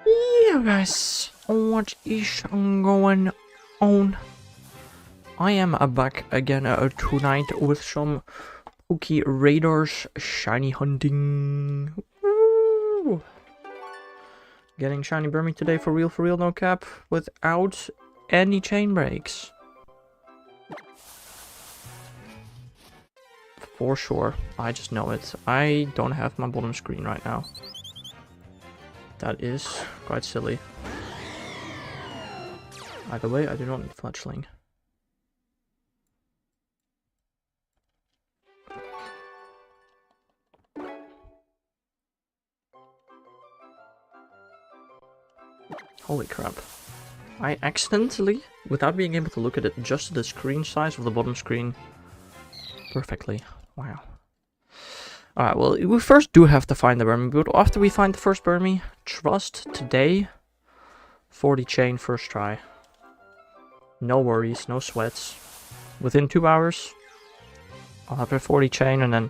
Yeah, guys, what is going on? I am back again tonight with some Pokey Raiders shiny hunting. Woo! Getting shiny Burmy today for real, no cap, without any chain breaks. For sure, I just know it. I don't have my bottom screen right now. That is quite silly. Either way, I do not need fletchling. Holy crap. I accidentally, without being able to look at it, adjusted the screen size of the bottom screen perfectly. Wow. Alright, well, we first do have to find the Burmy, but after we find the first Burmy, trust today, 40 chain first try. No worries, no sweats. Within 2 hours, I'll have a 40 chain, and then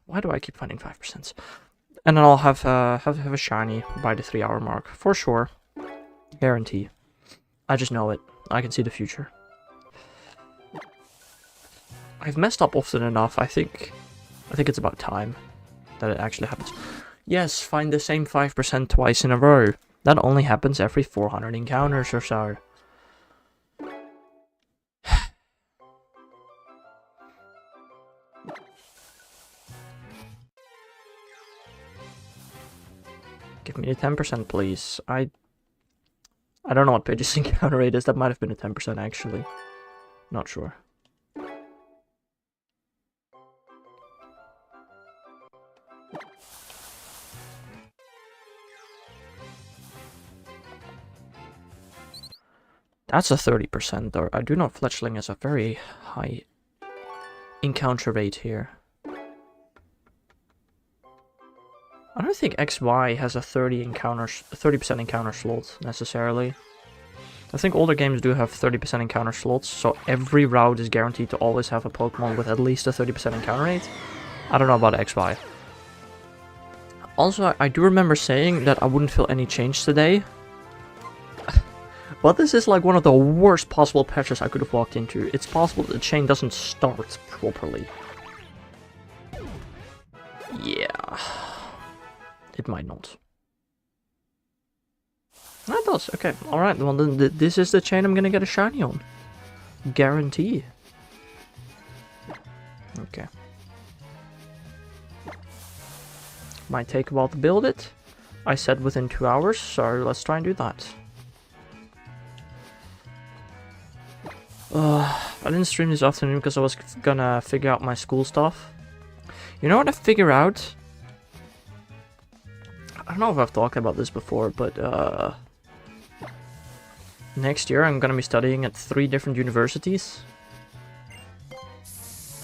why do I keep finding 5%? And then I'll have a shiny by the 3-hour mark, for sure. Guarantee. I just know it. I can see the future. I've messed up often enough. I think it's about time that it actually happens. Yes, find the same 5% twice in a row. That only happens every 400 encounters or so. Give me the 10%, please. I don't know what Page's encounter rate is. That might have been a 10% actually. Not sure. That's a 30% though. I do know fletchling has a very high encounter rate here. I don't think XY has a 30% encounter slot necessarily. I think older games do have 30% encounter slots, so every route is guaranteed to always have a Pokemon with at least a 30% encounter rate. I don't know about XY. Also, I do remember saying that I wouldn't feel any change today. But this is like one of the worst possible patches I could have walked into. It's possible that the chain doesn't start properly. Yeah. It might not. That does. Okay. Alright. Well, then this is the chain I'm gonna get a shiny on. Guarantee. Okay. Might take a while to build it. I said within 2 hours, so let's try and do that. I didn't stream this afternoon because I was gonna figure out my school stuff. You know what I figure out? I don't know if I've talked about this before, but next year I'm gonna be studying at 3 different universities.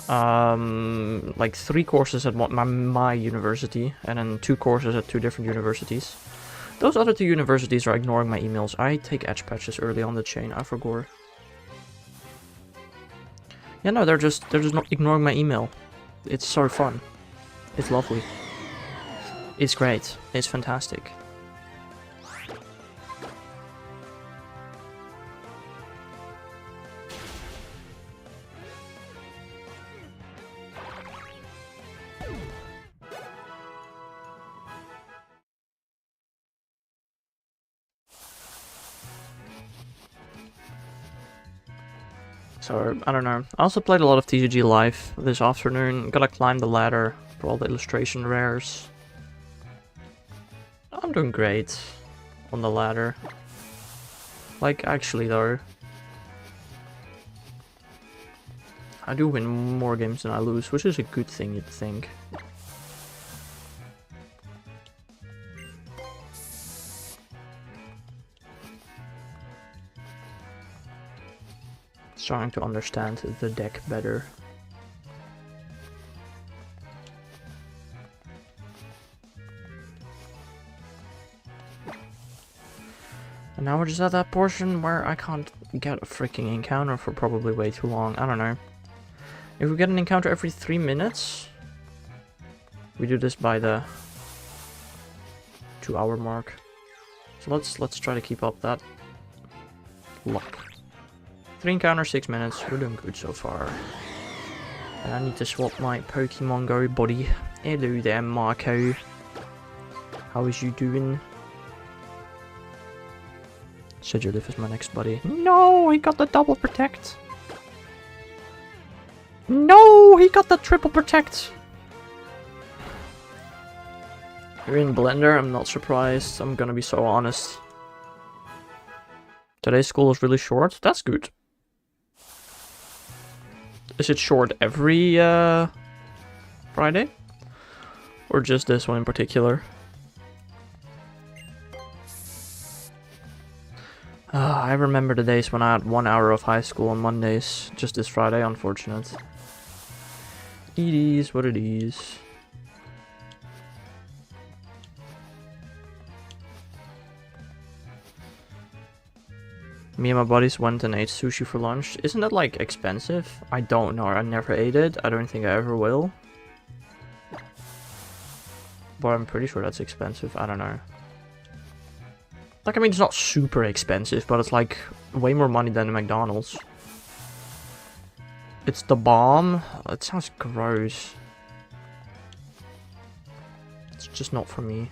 Like 3 courses at my university, and then 2 courses at 2 different universities. Those other 2 universities are ignoring my emails. I take edge patches early on the chain, I forgot. Yeah, no, they're just not ignoring my email. It's so fun. It's lovely. It's great. It's fantastic. So, I don't know. I also played a lot of TCG Live this afternoon. Gotta climb the ladder for all the illustration rares. I'm doing great on the ladder. Like, actually though. I do win more games than I lose, which is a good thing, you'd think. Trying to understand the deck better. And now we're just at that portion where I can't get a freaking encounter for probably way too long. I don't know. If we get an encounter every 3 minutes, we do this by the 2-hour mark. So let's try to keep up that luck. 3 encounters, 6 minutes. We're doing good so far. And I need to swap my Pokemon Go buddy. Hello there, Marco. How is you doing? Sigilif is my next buddy. No, he got the double protect. No, he got the triple protect. You're in Blender, I'm not surprised. I'm gonna be so honest. Today's school is really short. That's good. Is it short every Friday? Or just this one in particular? I remember the days when I had 1 hour of high school on Mondays. Just this Friday, unfortunate. It is what it is. Me and my buddies went and ate sushi for lunch. Isn't that like expensive? I don't know. I never ate it. I don't think I ever will. But I'm pretty sure that's expensive. I don't know. Like, I mean, it's not super expensive, but it's like way more money than the McDonald's. It's the bomb. It sounds gross. It's just not for me.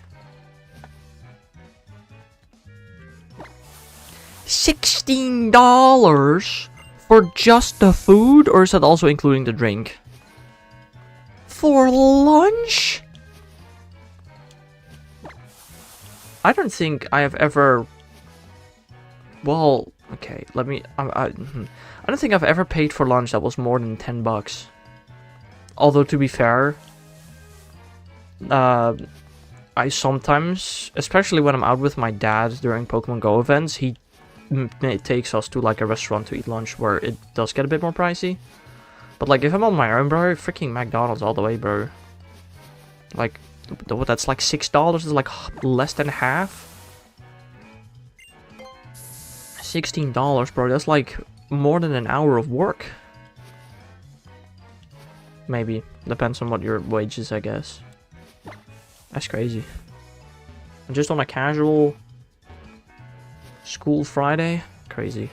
$16 for just the food, or is that also including the drink? For lunch? I don't think I have ever... Well, okay, let me... I don't think I've ever paid for lunch that was more than $10. Although, to be fair, I sometimes, especially when I'm out with my dad during Pokemon Go events, he takes us to like a restaurant to eat lunch where it does get a bit more pricey. But like if I'm on my own, bro, freaking McDonald's all the way, bro. Like, that's like $6, is like less than half. $16, bro, that's like more than an hour of work. Maybe, depends on what your wage is, I guess. That's crazy. And just on a casual school Friday? Crazy.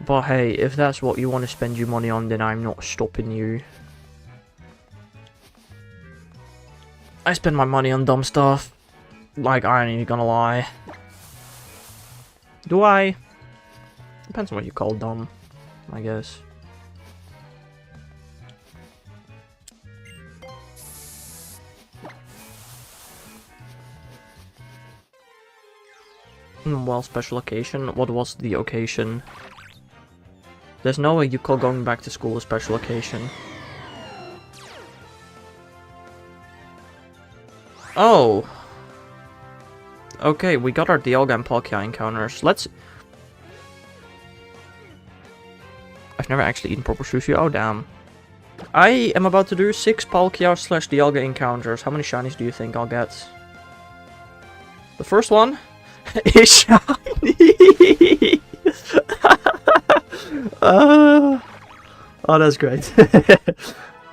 But hey, if that's what you want to spend your money on, then I'm not stopping you. I spend my money on dumb stuff. Like, I ain't even gonna lie. Do I? Depends on what you call dumb, I guess. Well, special occasion. What was the occasion? There's no way you call going back to school a special occasion. Oh! Okay, we got our Dialga and Palkia encounters. Let's... I've never actually eaten proper sushi. Oh, damn. I am about to do 6 Palkia/Dialga encounters. How many shinies do you think I'll get? The first one is shiny! Oh, that's great.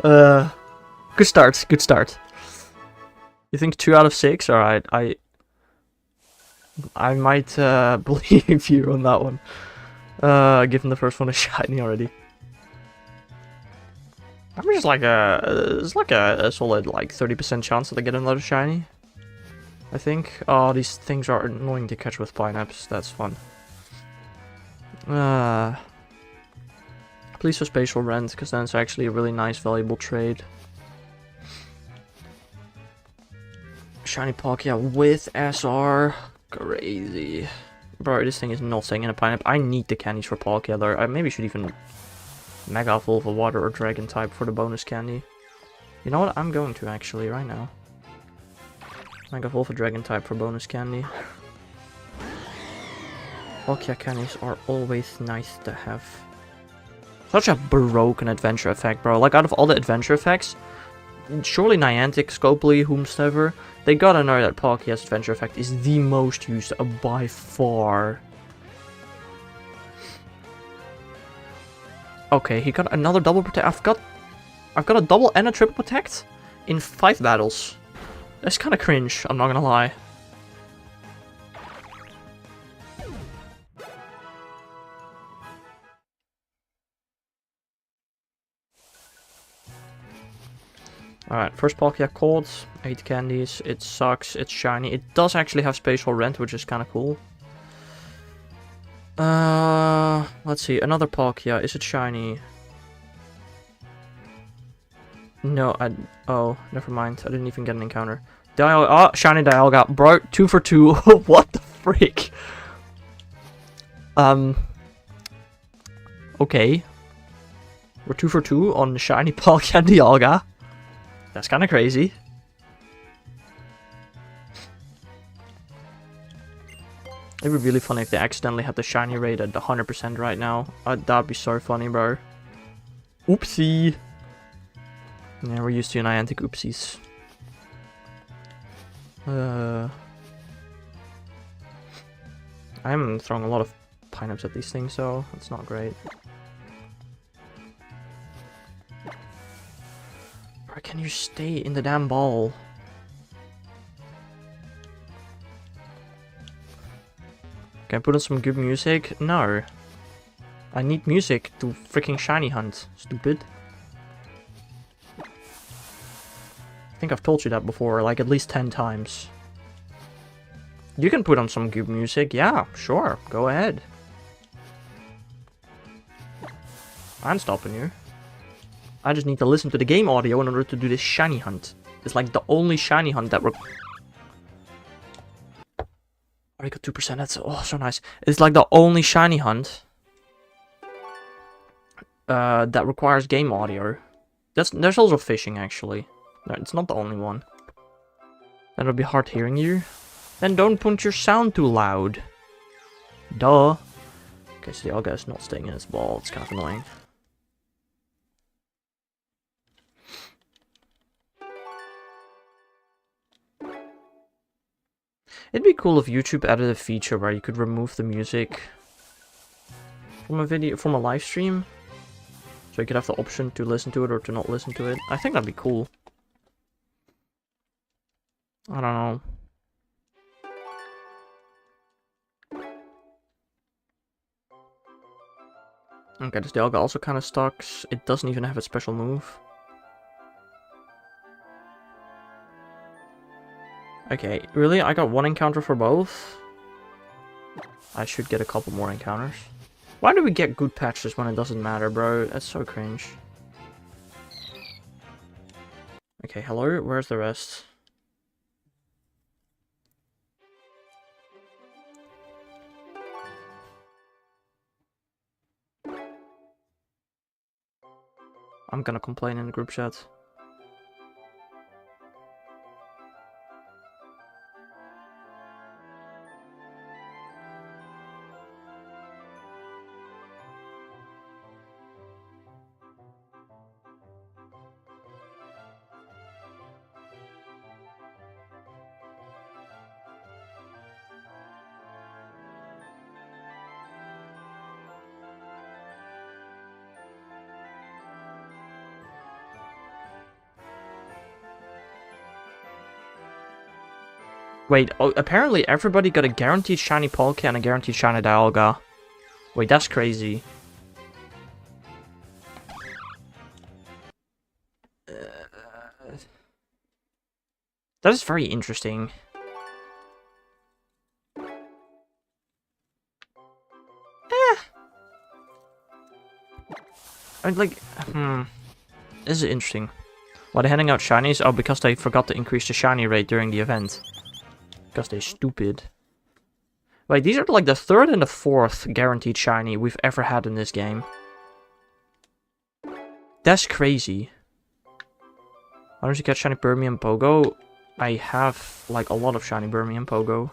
Good start, good start. You think 2 out of 6? Alright, I might believe you on that one. Given the first one is shiny already. I'm just like it's like a solid like 30% chance that I get another shiny. I think. Oh, these things are annoying to catch with pineapples. That's fun. Please for spatial rent, because then it's actually a really nice, valuable trade. Shiny Palkia with SR. Crazy. Bro, this thing is nothing in a pineapple. I need the candies for Palkia though. I maybe should even Mega Evolve a Water or Dragon type for the bonus candy. You know what? I'm going to actually right now. Mega Evolve a Dragon type for bonus candy. Palkia candies are always nice to have. Such a broken adventure effect, bro. Like, out of all the adventure effects, surely Niantic, Scopely, whomsoever, they gotta know that Palkia's adventure effect is the most used by far. Okay, he got another double protect. I've got a double and a triple protect in 5 battles. That's kind of cringe, I'm not gonna lie. Alright, first Palkia caught, 8 candies, it sucks, it's shiny. It does actually have Spatial Rent, which is kind of cool. Let's see, another Palkia, is it shiny? No, oh, never mind, I didn't even get an encounter. Oh, shiny Dialga, bro, 2 for 2, what the frick? Okay. We're 2 for 2 on shiny Palkia and Dialga. That's kind of crazy. It'd be really funny if they accidentally had the shiny rate at 100% right now. That'd be so funny, bro. Oopsie. Yeah, we're used to Niantic oopsies. I'm throwing a lot of pineapples at these things, so it's not great. Where can you stay in the damn ball? Can I put on some good music? No. I need music to freaking shiny hunt, stupid. I think I've told you that before, like at least 10 times. You can put on some good music, yeah, sure, go ahead. I'm stopping you. I just need to listen to the game audio in order to do this shiny hunt. It's like the only shiny hunt that already got 2%, that's so nice. It's like the only shiny hunt that requires game audio. There's also fishing actually. No, it's not the only one. That'll be hard hearing you. Then don't put your sound too loud. Duh. Okay, so the Dialga is not staying in its ball, it's kind of annoying. It'd be cool if YouTube added a feature where you could remove the music from a video, from a live stream. So you could have the option to listen to it or to not listen to it. I think that'd be cool. I don't know. Okay, this Dialga also kind of sucks. It doesn't even have a special move. Okay, really? I got one encounter for both? I should get a couple more encounters. Why do we get good patches when it doesn't matter, bro? That's so cringe. Okay, hello? Where's the rest? I'm gonna complain in the group chat. Wait, oh, apparently everybody got a guaranteed shiny Palkia and a guaranteed shiny Dialga. Wait, that's crazy. That is very interesting. I mean, like, this is interesting. Why they're handing out shinies? Oh, because they forgot to increase the shiny rate during the event. Because they're stupid. Wait, these are like the 3rd and the 4th guaranteed shiny we've ever had in this game. That's crazy. Why don't you get shiny Burmy and Pogo? I have like a lot of shiny Burmy and Pogo.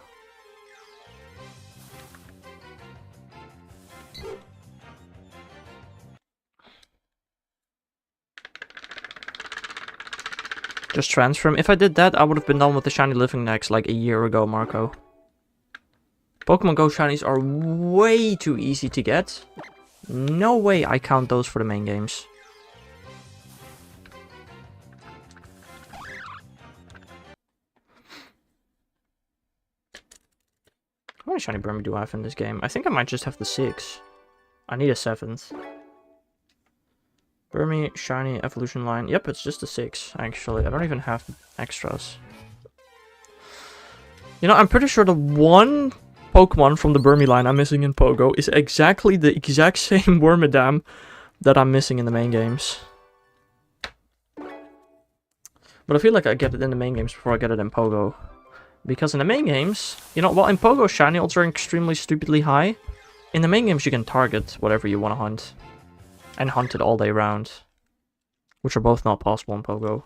Just transfer him. If I did that, I would have been done with the shiny Living Next like a year ago, Marco. Pokemon Go shinies are way too easy to get. No way I count those for the main games. many shiny Burmy do I have in this game? I think I might just have the 6. I need a 7th. Burmy, shiny, evolution line. Yep, it's just the 6, actually. I don't even have extras. You know, I'm pretty sure the one Pokemon from the Burmy line I'm missing in Pogo is exactly the exact same Wormadam that I'm missing in the main games. But I feel like I get it in the main games before I get it in Pogo. Because in the main games, you know, while in Pogo shiny odds are extremely stupidly high, in the main games you can target whatever you want to hunt. And hunt it all day round. Which are both not possible in Pogo.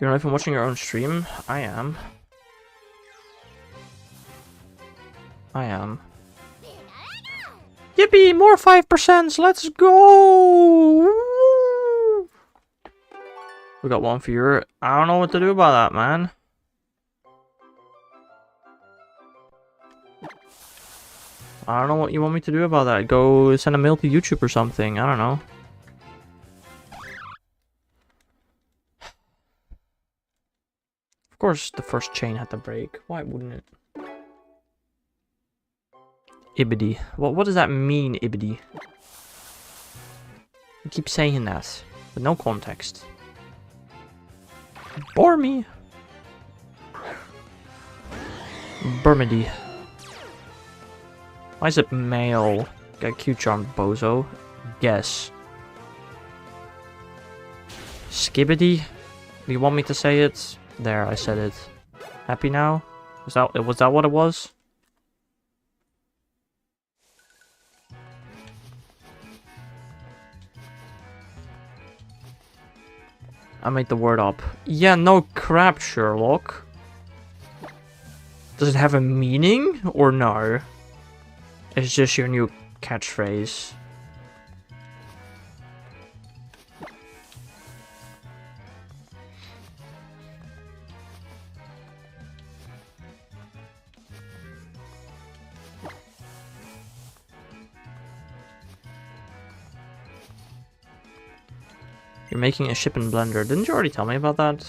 You're not even watching your own stream? I am. Yippee! More 5%! Let's go! Woo! We got one viewer. I don't know what to do about that, man. I don't know what you want me to do about that. Go send a mail to YouTube or something. I don't know. Of course the first chain had to break. Why wouldn't it? Ibidi. What does that mean, Ibidi? You keep saying that, but no context. Burmy. Burmedy. Why is it male? Got cute charm, bozo. Guess. Skibbity? Do you want me to say it? There, I said it. Happy now? Was that what it was? I made the word up. Yeah, no crap, Sherlock. Does it have a meaning or no? It's just your new catchphrase. You're making a ship in Blender. Didn't you already tell me about that?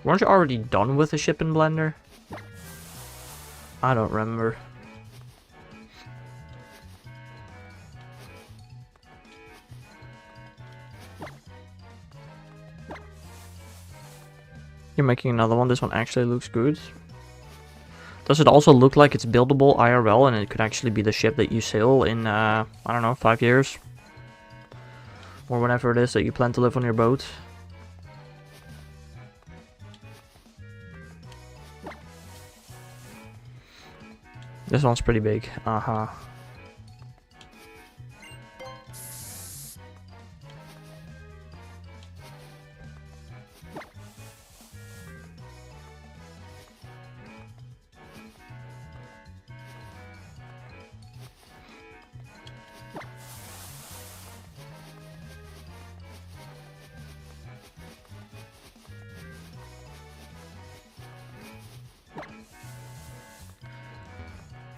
Weren't you already done with a ship in Blender? I don't remember. You're making another one. This one actually looks good. Does it also look like it's buildable IRL and it could actually be the ship that you sail in, I don't know, 5 years? Or whenever it is that you plan to live on your boat. This one's pretty big. Uh-huh.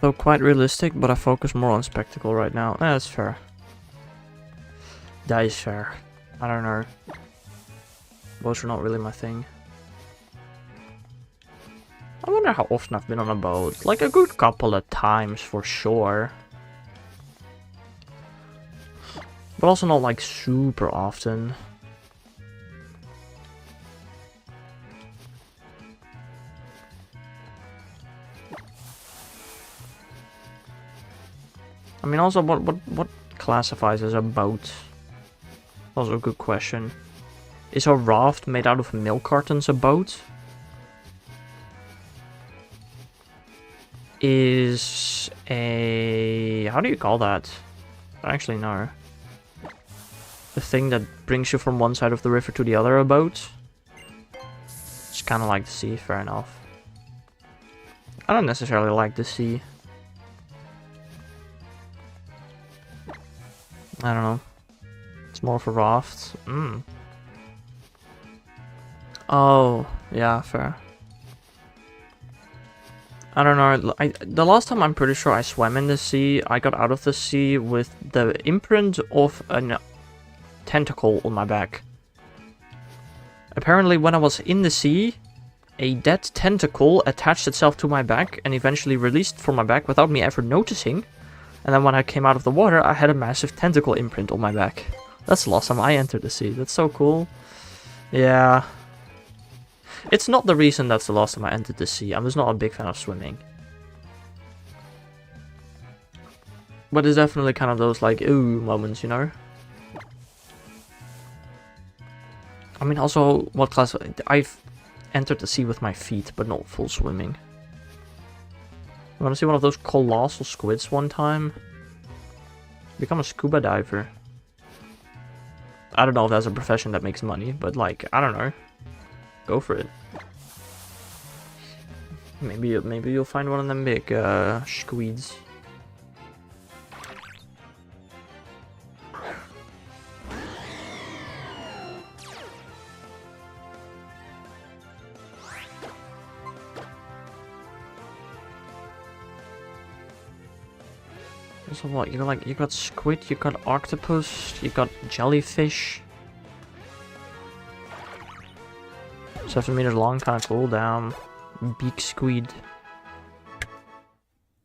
Though quite realistic, but I focus more on spectacle right now. That's fair. That is fair. I don't know. Boats are not really my thing. I wonder how often I've been on a boat. Like a good couple of times for sure. But also not like super often. I mean, also, what classifies as a boat? Also a good question. Is a raft made out of milk cartons a boat? Is a... how do you call that? I don't actually know. The thing that brings you from one side of the river to the other a boat? It's kind of like the sea, fair enough. I don't necessarily like the sea. I don't know. It's more of a raft. Oh, yeah, fair. I don't know. The last time I'm pretty sure I swam in the sea, I got out of the sea with the imprint of an tentacle on my back. Apparently when I was in the sea, a dead tentacle attached itself to my back and eventually released from my back without me ever noticing. And then when I came out of the water, I had a massive tentacle imprint on my back. That's the last time I entered the sea. That's so cool. Yeah. It's not the reason that's the last time I entered the sea. I'm just not a big fan of swimming. But it's definitely kind of those like, ooh moments, you know? I mean, also, what class... I've entered the sea with my feet, but not full swimming. I want to see one of those colossal squids one time. Become a scuba diver. I don't know if that's a profession that makes money, but like, I don't know. Go for it. Maybe you'll find one of them big squids. So what, you got squid, you got octopus, you got jellyfish. 7 meters long, kind of cool, damn. Beak squid.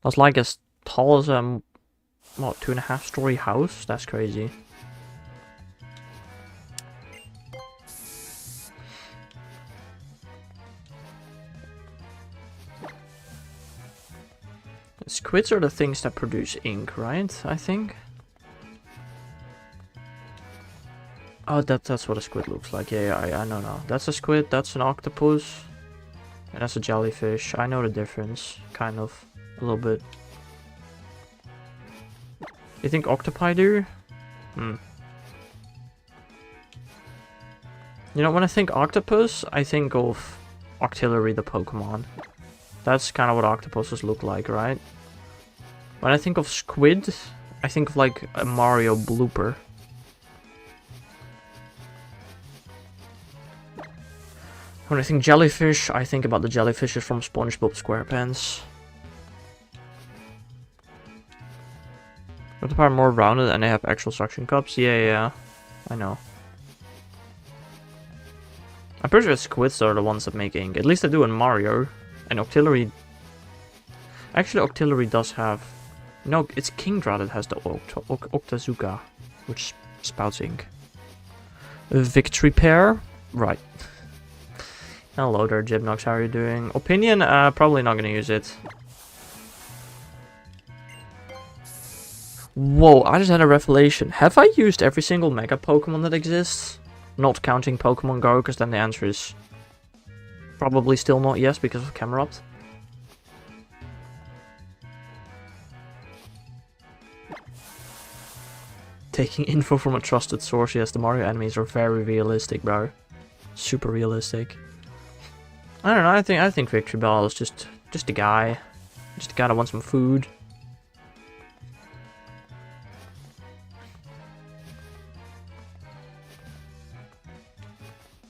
That's like as tall as what, 2.5-story house? That's crazy. Squids are the things that produce ink, right? I think. Oh, that's what a squid looks like. Yeah, I know now. That's a squid, that's an octopus, and that's a jellyfish. I know the difference, kind of, a little bit. You think octopi do? You know, when I think octopus, I think of Octillery the Pokemon. That's kind of what octopuses look like, right? When I think of squid, I think of like a Mario blooper. When I think jellyfish, I think about the jellyfishes from SpongeBob SquarePants. But they're more rounded and they have actual suction cups. Yeah, I know. I'm pretty sure squids are the ones that make ink. At least they do in Mario. And Octillery... Actually, Octillery does have... No, it's Kingdra that has the Octazooka, which spouts ink. Victory Pair? Right. Hello there, Gymnox, how are you doing? Opinion? Probably not gonna use it. Whoa, I just had a revelation. Have I used every single Mega Pokemon that exists? Not counting Pokemon Go, because then the answer is... probably still not yes, because of Camerupt. Taking info from a trusted source, yes, the Mario enemies are very realistic, bro. Super realistic. I don't know, I think Victory Bell is just a guy. Just a guy that wants some food.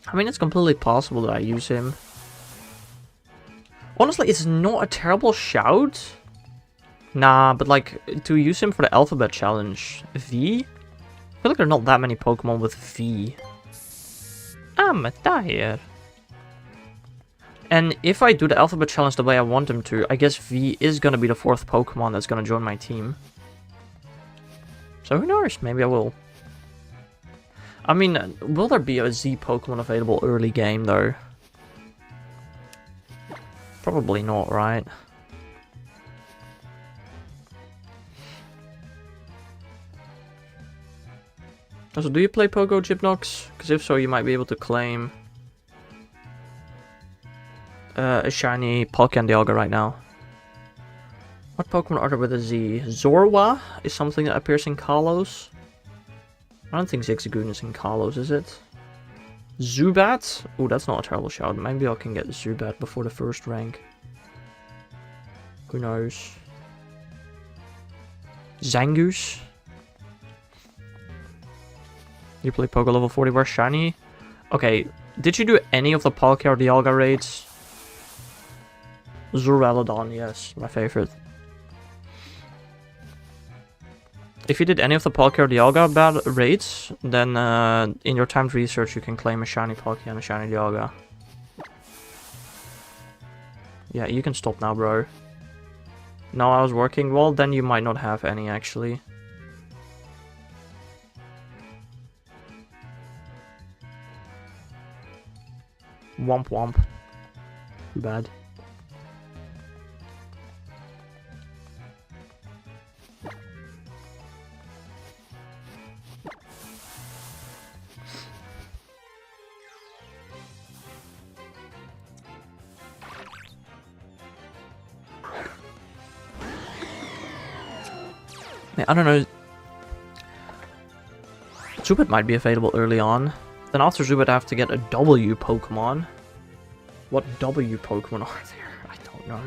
I mean, it's completely possible that I use him. Honestly, it's not a terrible shout. Nah, but like, to use him for the Alphabet Challenge. V? I feel like there are not that many Pokemon with V. I'm a tire. And if I do the Alphabet Challenge the way I want him to, I guess V is gonna be the 4th Pokemon that's gonna join my team. So who knows? Maybe I will. I mean, will there be a Z Pokemon available early game though? Probably not, right? So do you play Pogo, Gymnox? Because if so, you might be able to claim a shiny Palkia and Dialga right now. What Pokemon are there with a Z? Zorua is something that appears in Kalos. I don't think Zigzagoon is in Kalos, is it? Zubat? Oh, that's not a terrible shout. Maybe I can get Zubat before the 1st rank. Who knows? Zangoose? You play Pogo level 40, where's shiny? Okay, did you do any of the Palkia or Dialga raids? Zuralodon, yes, my favorite. If you did any of the Palkia Dialga raids, then in your timed research you can claim a shiny Palkia and a shiny Dialga. Yeah, you can stop now, bro. No, I was working. Well, then you might not have any, actually. Womp womp. Too bad. I don't know. Zubat might be available early on. Then after Zubat I have to get a W Pokemon. What W Pokemon are there? I don't know.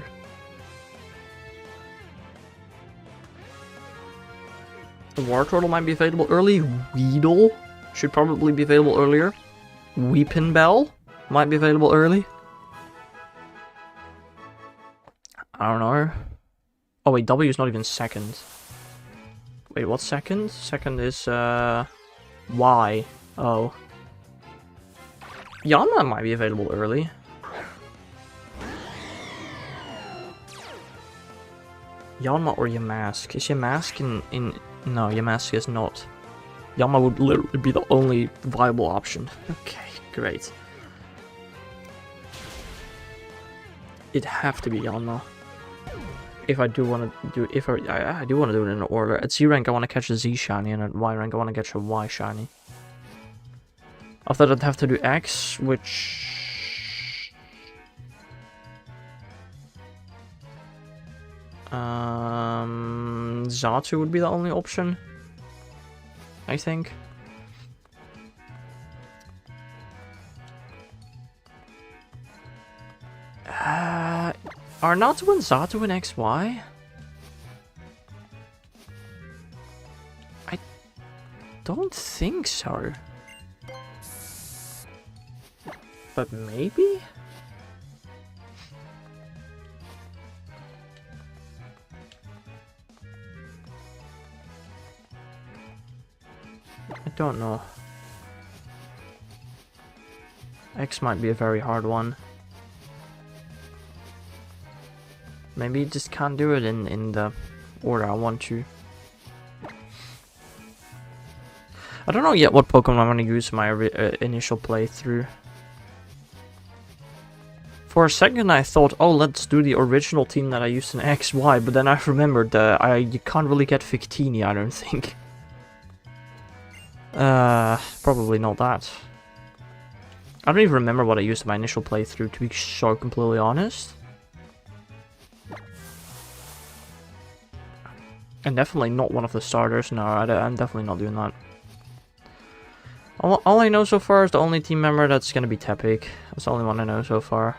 The Wartortle might be available early. Weedle should probably be available earlier. Weepinbell might be available early. I don't know. Oh wait, W is not even second. Wait, what's second? Second is, Y. Oh. Yanma might be available early. Yanma or Yamask? Is Yamask in... No, Yamask is not. Yanma would literally be the only viable option. Okay, great. It'd have to be Yanma. If I do want to do, I do want to do it in order. At Z rank I want to catch a Z shiny, and at Y rank I want to catch a Y shiny. After that I'd have to do X, which... Xatu would be the only option, I think. Are Natu and Xatu in XY? I don't think so. But maybe? I don't know. X might be a very hard one. Maybe you just can't do it in the order I want to. I don't know yet what Pokemon I'm going to use in my initial playthrough. For a second I thought, oh, let's do the original team that I used in XY, but then I remembered you can't really get Victini, I don't think. Probably not that. I don't even remember what I used in my initial playthrough, to be so completely honest. And definitely not one of the starters. No, I'm definitely not doing that. All I know so far is the only team member that's gonna be Tepig. That's the only one I know so far.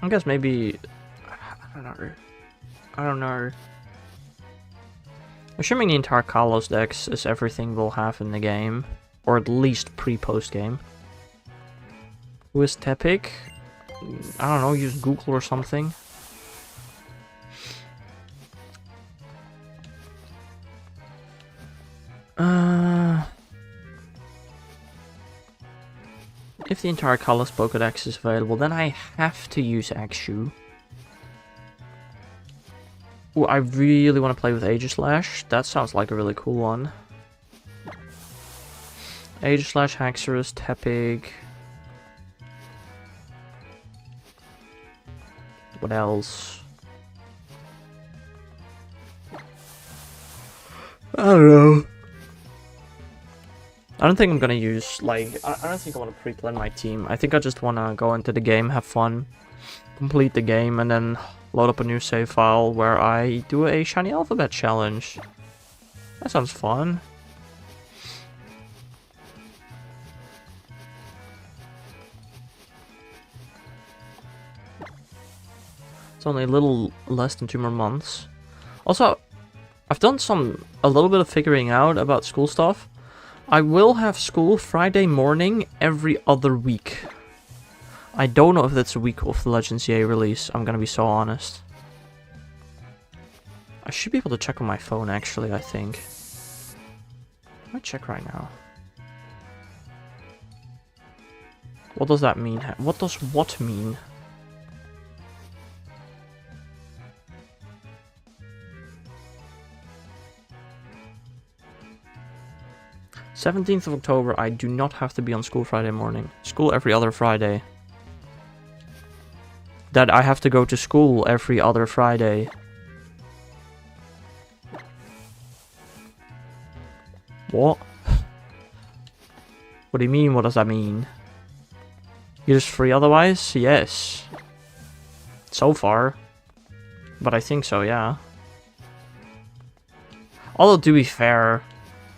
I guess maybe... I don't know. Assuming the entire Kalos Dex is everything we'll have in the game. Or at least pre-post game. Who is Tepig? I don't know, use Google or something. If the entire Kalos Pokédex is available, then I have to use Axew. Ooh, I really want to play with Aegislash. That sounds like a really cool one. Aegislash, Haxorus, Tepig. What else? I don't know. I don't think I'm gonna use, like, I don't think I want to pre-plan my team. I think I just want to go into the game, have fun, complete the game, and then load up a new save file where I do a shiny alphabet challenge. That sounds fun. It's only a little less than 2 more months. Also, I've done a little bit of figuring out about school stuff. I will have school Friday morning every other week. I don't know if that's a week of the Legends EA release, I'm gonna be so honest. I should be able to check on my phone actually, I think. I might check right now. What does that mean? What does what mean? "17th of October, I do not have to be on school Friday morning. School every other Friday." That I have to go to school every other Friday. What? What do you mean? What does that mean? You're just free otherwise? Yes. So far. But I think so, yeah. Although, to be fair,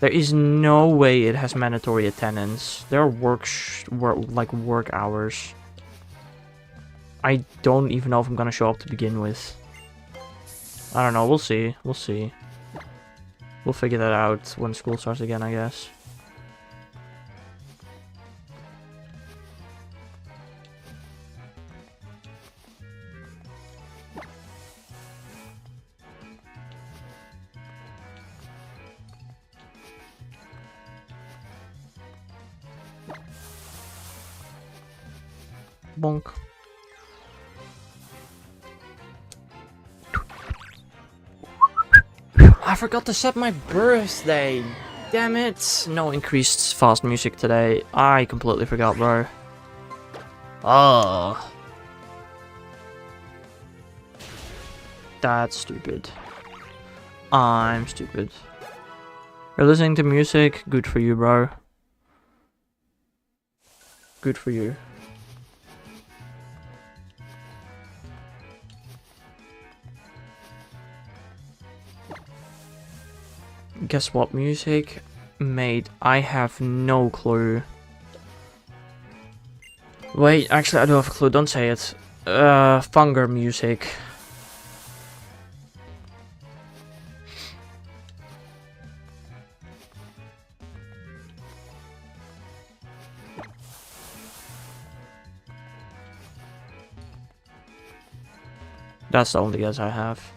there is no way it has mandatory attendance. There are work hours. I don't even know if I'm gonna show up to begin with. I don't know, we'll see. We'll see. We'll figure that out when school starts again, I guess. Bonk. I forgot to set my birthday. Damn it. No increased fast music today. I completely forgot, bro. Oh. That's stupid. I'm stupid. You're listening to music? Good for you, bro. Good for you. Guess what music? Mate, I have no clue. Wait, actually I do have a clue, don't say it. Funger music. That's the only guess I have.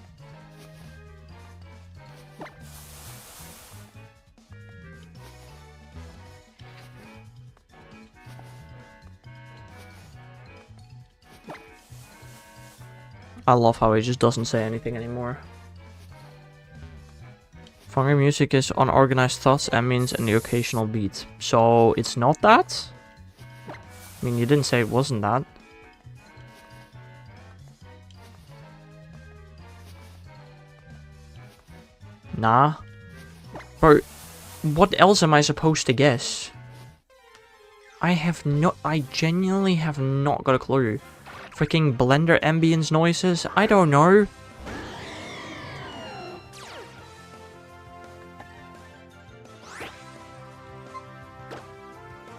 I love how he just doesn't say anything anymore. Funger music is unorganized thoughts, ambience, and the occasional beat. So it's not that? I mean, you didn't say it wasn't that. Nah. Bro, what else am I supposed to guess? I genuinely have not got a clue. Freaking Blender ambience noises? I don't know.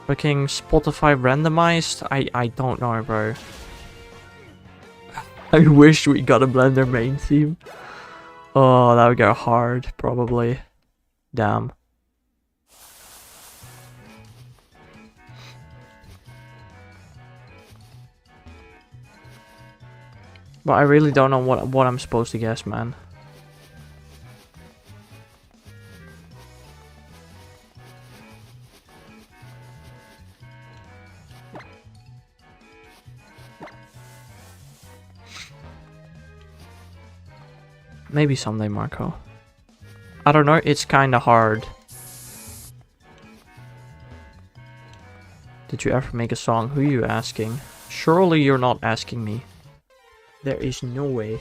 Freaking Spotify randomized? I don't know, bro. I wish we got a Blender main theme. Oh, that would go hard, probably. Damn. But I really don't know what I'm supposed to guess, man. Maybe someday, Marco. I don't know, it's kinda hard. Did you ever make a song? Who are you asking? Surely you're not asking me. There is no way.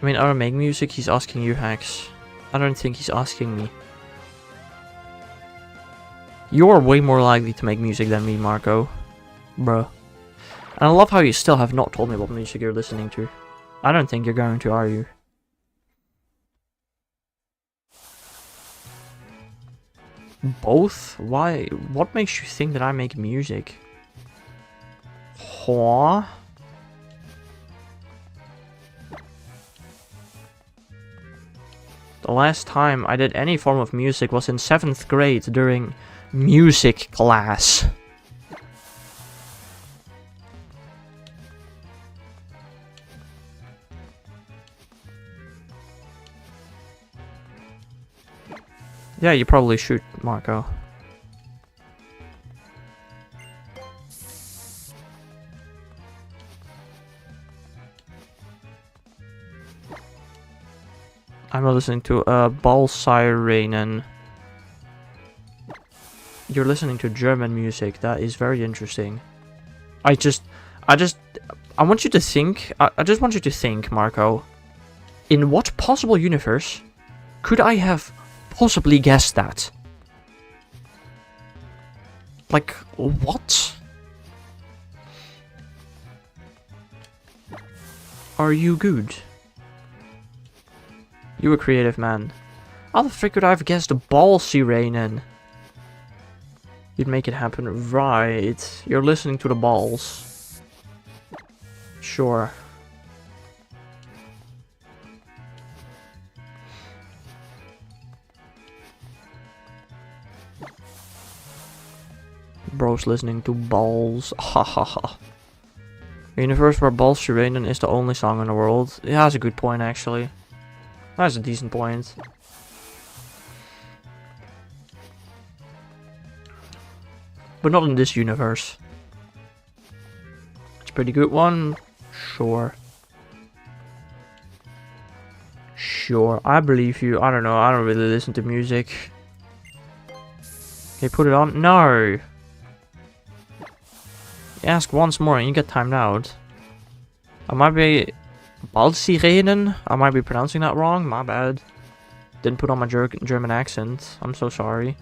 I mean, I don't make music, he's asking you, Hacks. I don't think he's asking me. You're way more likely to make music than me, Marco. Bruh. And I love how you still have not told me what music you're listening to. I don't think you're going to, are you? Both? Why? What makes you think that I make music? Huh? The last time I did any form of music was in 7th grade during music class. Yeah, you probably should, Marco. I'm listening to Ball Siren. You're listening to German music. That is very interesting. I want you to think. I just want you to think, Marco. In what possible universe could I have possibly guessed that? Like, what? Are you good? You a creative man. How the frick could I have guessed a Ball Siren? You'd make it happen, right? You're listening to the balls. Sure. Bro's listening to balls. Ha ha ha. A universe where Ball Siren is the only song in the world. Yeah, that's a good point, actually. That's a decent point. But not in this universe. It's a pretty good one. Sure. Sure, I believe you. I don't know, I don't really listen to music. Okay, put it on. No! You ask once more and you get timed out. I might be... Balsirenen? I might be pronouncing that wrong, my bad. Didn't put on my German accent. I'm so sorry.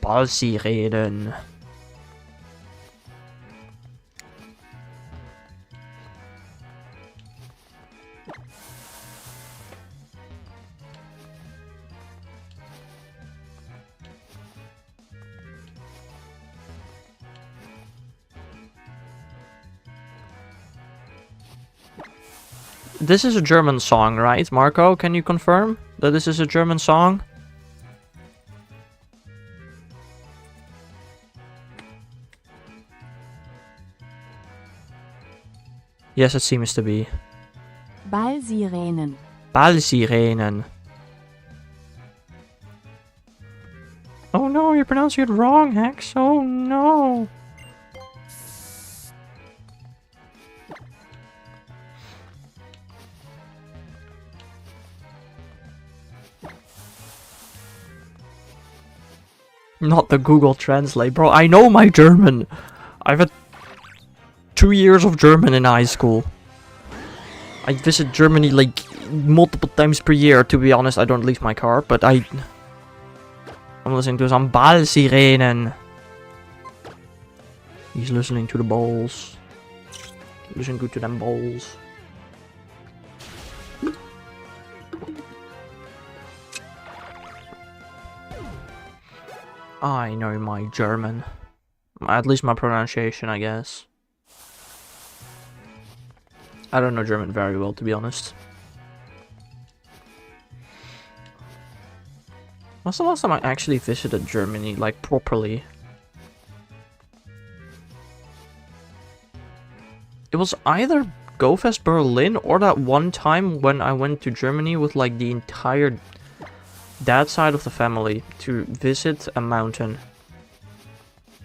Balsirenen. This is a German song, right, Marco? Can you confirm that this is a German song? Yes, it seems to be. Ballsirenen. Ballsirenen. Oh no, you're pronouncing it wrong, Hex. Oh no. Not the Google Translate, bro. I know my German. I've had 2 years of German in high school. I visit Germany like multiple times per year. To be honest, I don't leave my car, but I'm listening to some Ballsirenen. He's listening to the balls. Listen good to them balls. I know my German. At least my pronunciation, I guess. I don't know German very well, to be honest. When's the last time I actually visited Germany, like, properly? It was either GoFest Berlin or that one time when I went to Germany with, like, the entire dad side of the family to visit a mountain.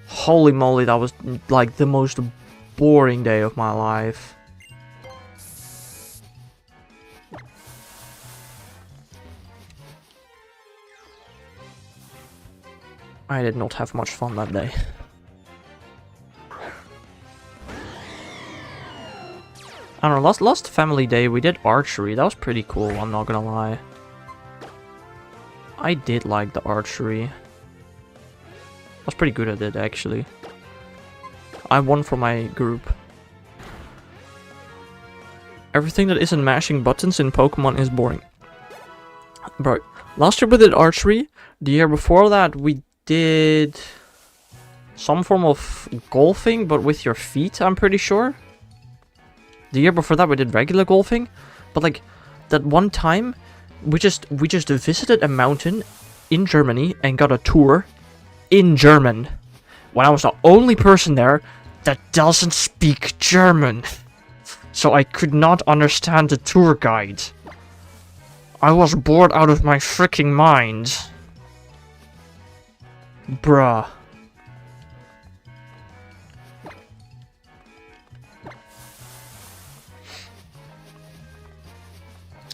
Holy moly, that was, like, the most boring day of my life. I did not have much fun that day. I don't know, last family day we did archery. That was pretty cool, I'm not gonna lie. I did like the archery. I was pretty good at it, actually. I won for my group. Everything that isn't mashing buttons in Pokemon is boring. Bro, Last year we did archery. The year before that we did some form of golfing, but with your feet, I'm pretty sure. The year before that we did regular golfing. But like, that one time, we just visited a mountain in Germany and got a tour in German. When I was the only person there that doesn't speak German. So I could not understand the tour guide. I was bored out of my freaking mind. Bruh.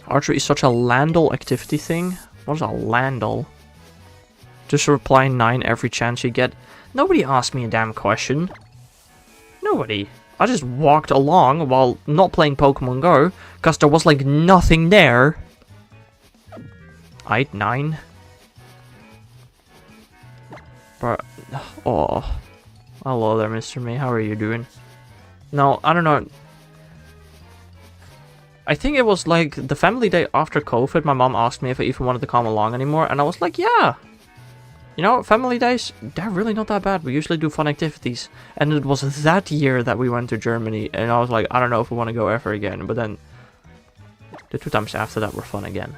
Archery is such a Landel activity thing. What is a Landel? Just reply 9 every chance you get. Nobody asked me a damn question. Nobody. I just walked along while not playing Pokemon Go, because there was like nothing there. I'd 9. But, oh. Hello there, Mr. Me. How are you doing? No, I don't know. I think it was like the family day after COVID, my mom asked me if I even wanted to come along anymore, and I was like, yeah. You know, family days, they're really not that bad. We usually do fun activities. And it was that year that we went to Germany, and I was like, I don't know if we want to go ever again. But then, the 2 times after that were fun again.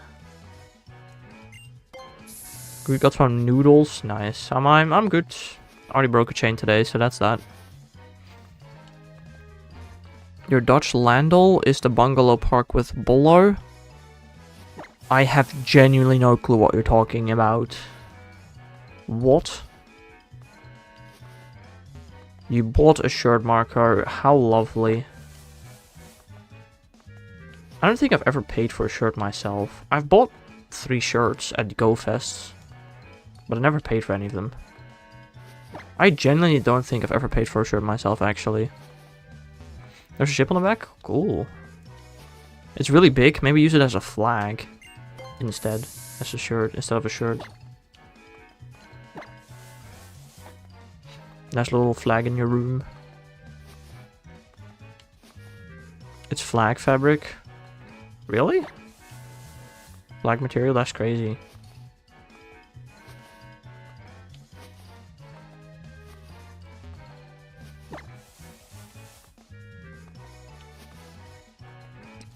We got some noodles, nice. I'm good. Already broke a chain today, so that's that. Your Dutch Landel is the bungalow park with Bollo. I have genuinely no clue what you're talking about. What? You bought a shirt marker. How lovely. I don't think I've ever paid for a shirt myself. I've bought 3 shirts at GoFests, but I never paid for any of them. I genuinely don't think I've ever paid for a shirt myself, actually. There's a ship on the back? Cool. It's really big. Maybe use it as a flag instead. As a shirt, instead of a shirt. Nice little flag in your room. It's flag fabric. Really? Flag material? That's crazy.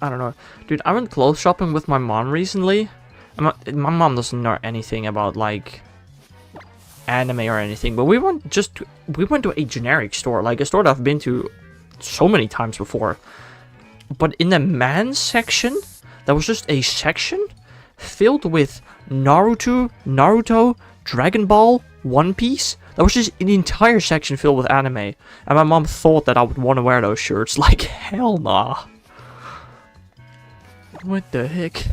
I don't know. Dude, I went clothes shopping with my mom recently. My mom doesn't know anything about, like, anime or anything, but we went to a generic store, like a store that I've been to so many times before. But in the men's section, there was just a section filled with Naruto, Dragon Ball, One Piece. There was just an entire section filled with anime. And my mom thought that I would want to wear those shirts. Like, hell nah. What the heck?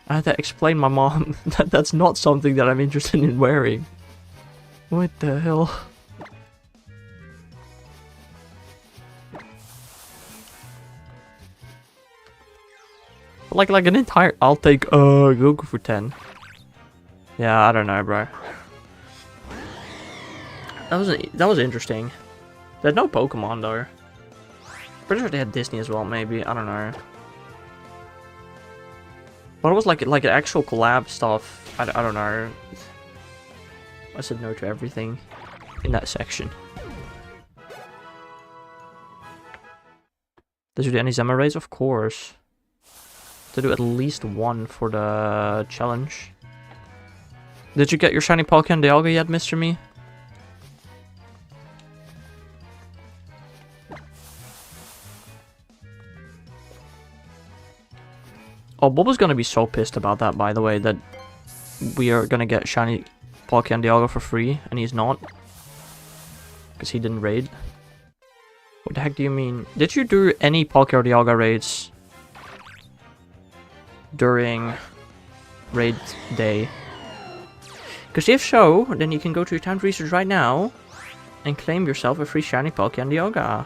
I had to explain my mom that that's not something that I'm interested in wearing. What the hell? Like an entire... I'll take Goku for 10. Yeah, I don't know, bro. That was interesting. They had no Pokemon though. Pretty sure they had Disney as well, maybe. I don't know. But it was like an actual collab stuff. I don't know. I said no to everything in that section. Did you do any Zema raids? Of course. To do at least 1 for the challenge. Did you get your shiny Palkia Dialga yet, Mr. Me? Oh, Bob was gonna be so pissed about that, by the way, that we are gonna get shiny Palkia Dialga for free, and he's not. Because he didn't raid. What the heck do you mean? Did you do any Palkia Dialga raids during raid day? Because if so, then you can go to your talent research right now and claim yourself a free shiny Palkia Dialga.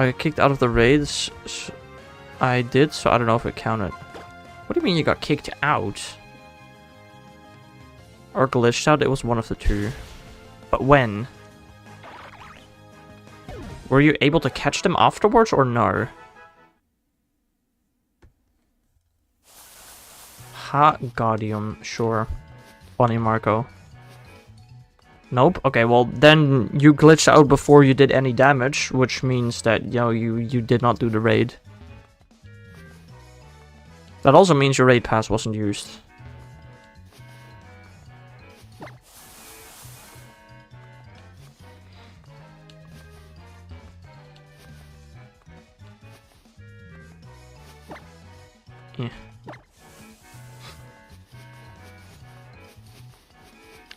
I got kicked out of the raids. I did, so I don't know if it counted. What do you mean you got kicked out? Or glitched out? It was one of the two. But when? Were you able to catch them afterwards or no? Ha Guardium, sure. Funny Marco. Nope. Okay, well then you glitched out before you did any damage, which means that you did not do the raid. That also means your raid pass wasn't used. Yeah.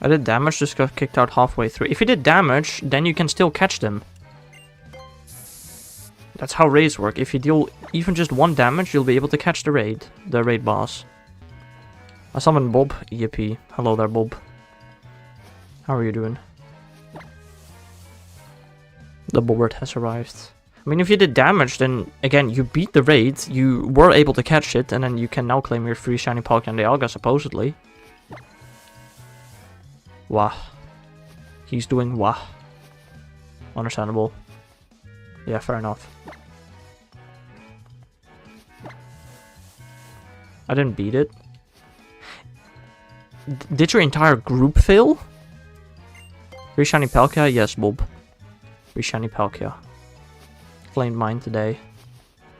I did damage, just got kicked out halfway through. If you did damage, then you can still catch them. That's how raids work. If you deal even just 1 damage, you'll be able to catch the raid boss. I summoned Bob. Yippee. Hello there, Bob. How are you doing? The board has arrived. I mean, if you did damage, then again, you beat the raid, you were able to catch it, and then you can now claim your free shiny Palkia and Dialga, supposedly. Wah. He's doing wah. Understandable. Yeah, fair enough. I didn't beat it. Did your entire group fail? Free shiny Palkia? Yes, Bob. Free shiny Palkia. Claimed mine today.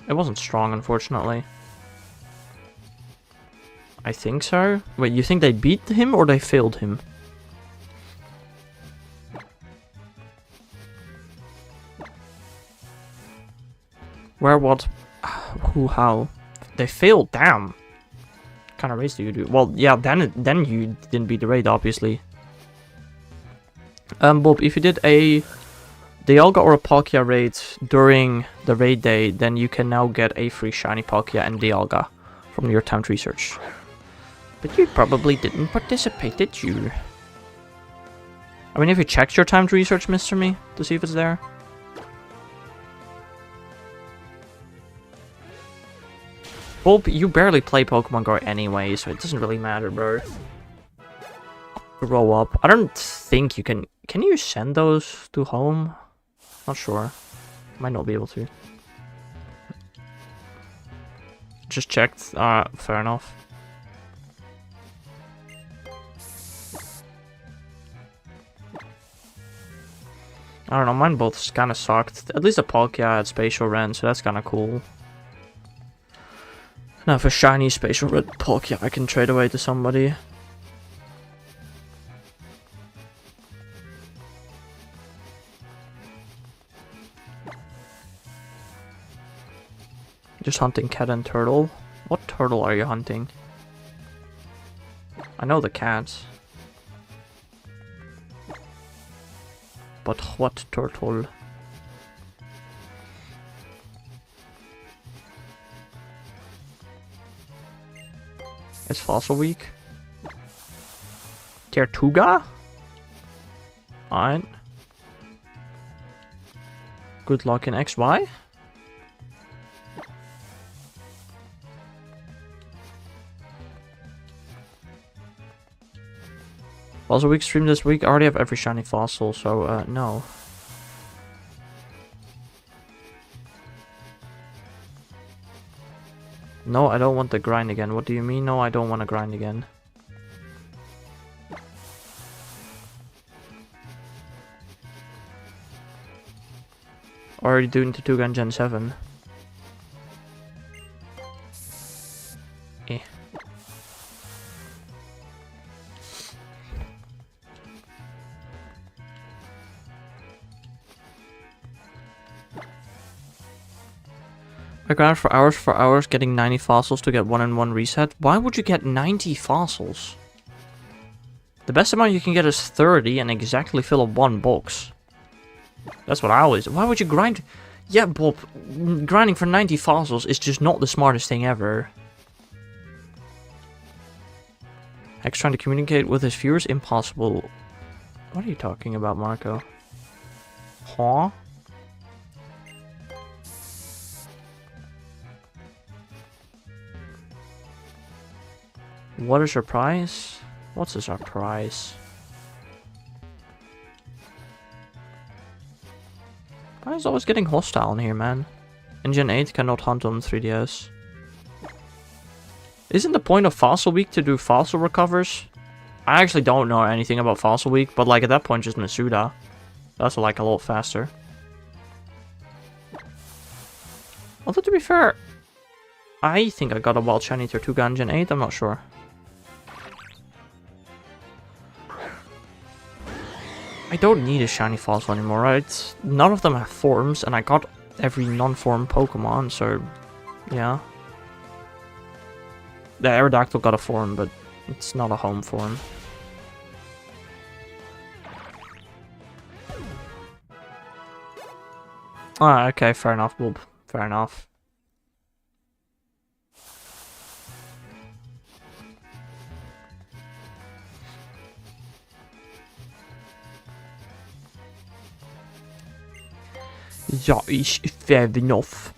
It wasn't strong, unfortunately. I think so. Wait, you think they beat him or they failed him? Where, what, who, how? They failed, damn. What kind of race do you do? Well, yeah, then you didn't beat the raid, obviously. Bob, if you did a Dialga or a Palkia raid during the raid day, then you can now get a free shiny Palkia and Dialga from your timed research. But you probably didn't participate, did you? I mean, if you checked your timed research, Mr. Me, to see if it's there. Well, you barely play Pokemon Go anyway, so it doesn't really matter, bro. Grow up. I don't think you can... Can you send those to home? Not sure. Might not be able to. Just checked. Fair enough. I don't know, mine both kind of sucked. At least the Palkia had Spatial Rend, so that's kind of cool. Now for shiny Spatial Red Palkia I can trade away to somebody. Just hunting cat and turtle. What turtle are you hunting? I know the cats. But what turtle? It's Fossil Week. Tortuga? Alright. Good luck in XY. Fossil Week stream this week. I already have every shiny fossil, so no. No, I don't want to grind again. What do you mean? No, I don't want to grind again. Or are you doing Tortuga and Gen 7? Eh. I grinded for hours getting 90 fossils to get 1-in-1 reset. Why would you get 90 fossils? The best amount you can get is 30 and exactly fill up 1 box. That's what I always... Why would you grind... Yeah, Bob, grinding for 90 fossils is just not the smartest thing ever. Hex trying to communicate with his viewers? Impossible. What are you talking about, Marco? Huh? What is your prize? What's a surprise? Guys always getting hostile in here, man. In Gen 8 cannot hunt on 3DS. Isn't the point of Fossil Week to do fossil recovers? I actually don't know anything about Fossil Week, but like at that point just Masuda. That's like a lot faster. Although to be fair, I think I got a wild shiny Tortuga in Gen 8, I'm not sure. I don't need a shiny fossil anymore, right? None of them have forms, and I got every non-form Pokemon, so yeah. The Aerodactyl got a form, but it's not a home form. Ah, okay, fair enough, Bulb. Fair enough. Ja, is fair enough.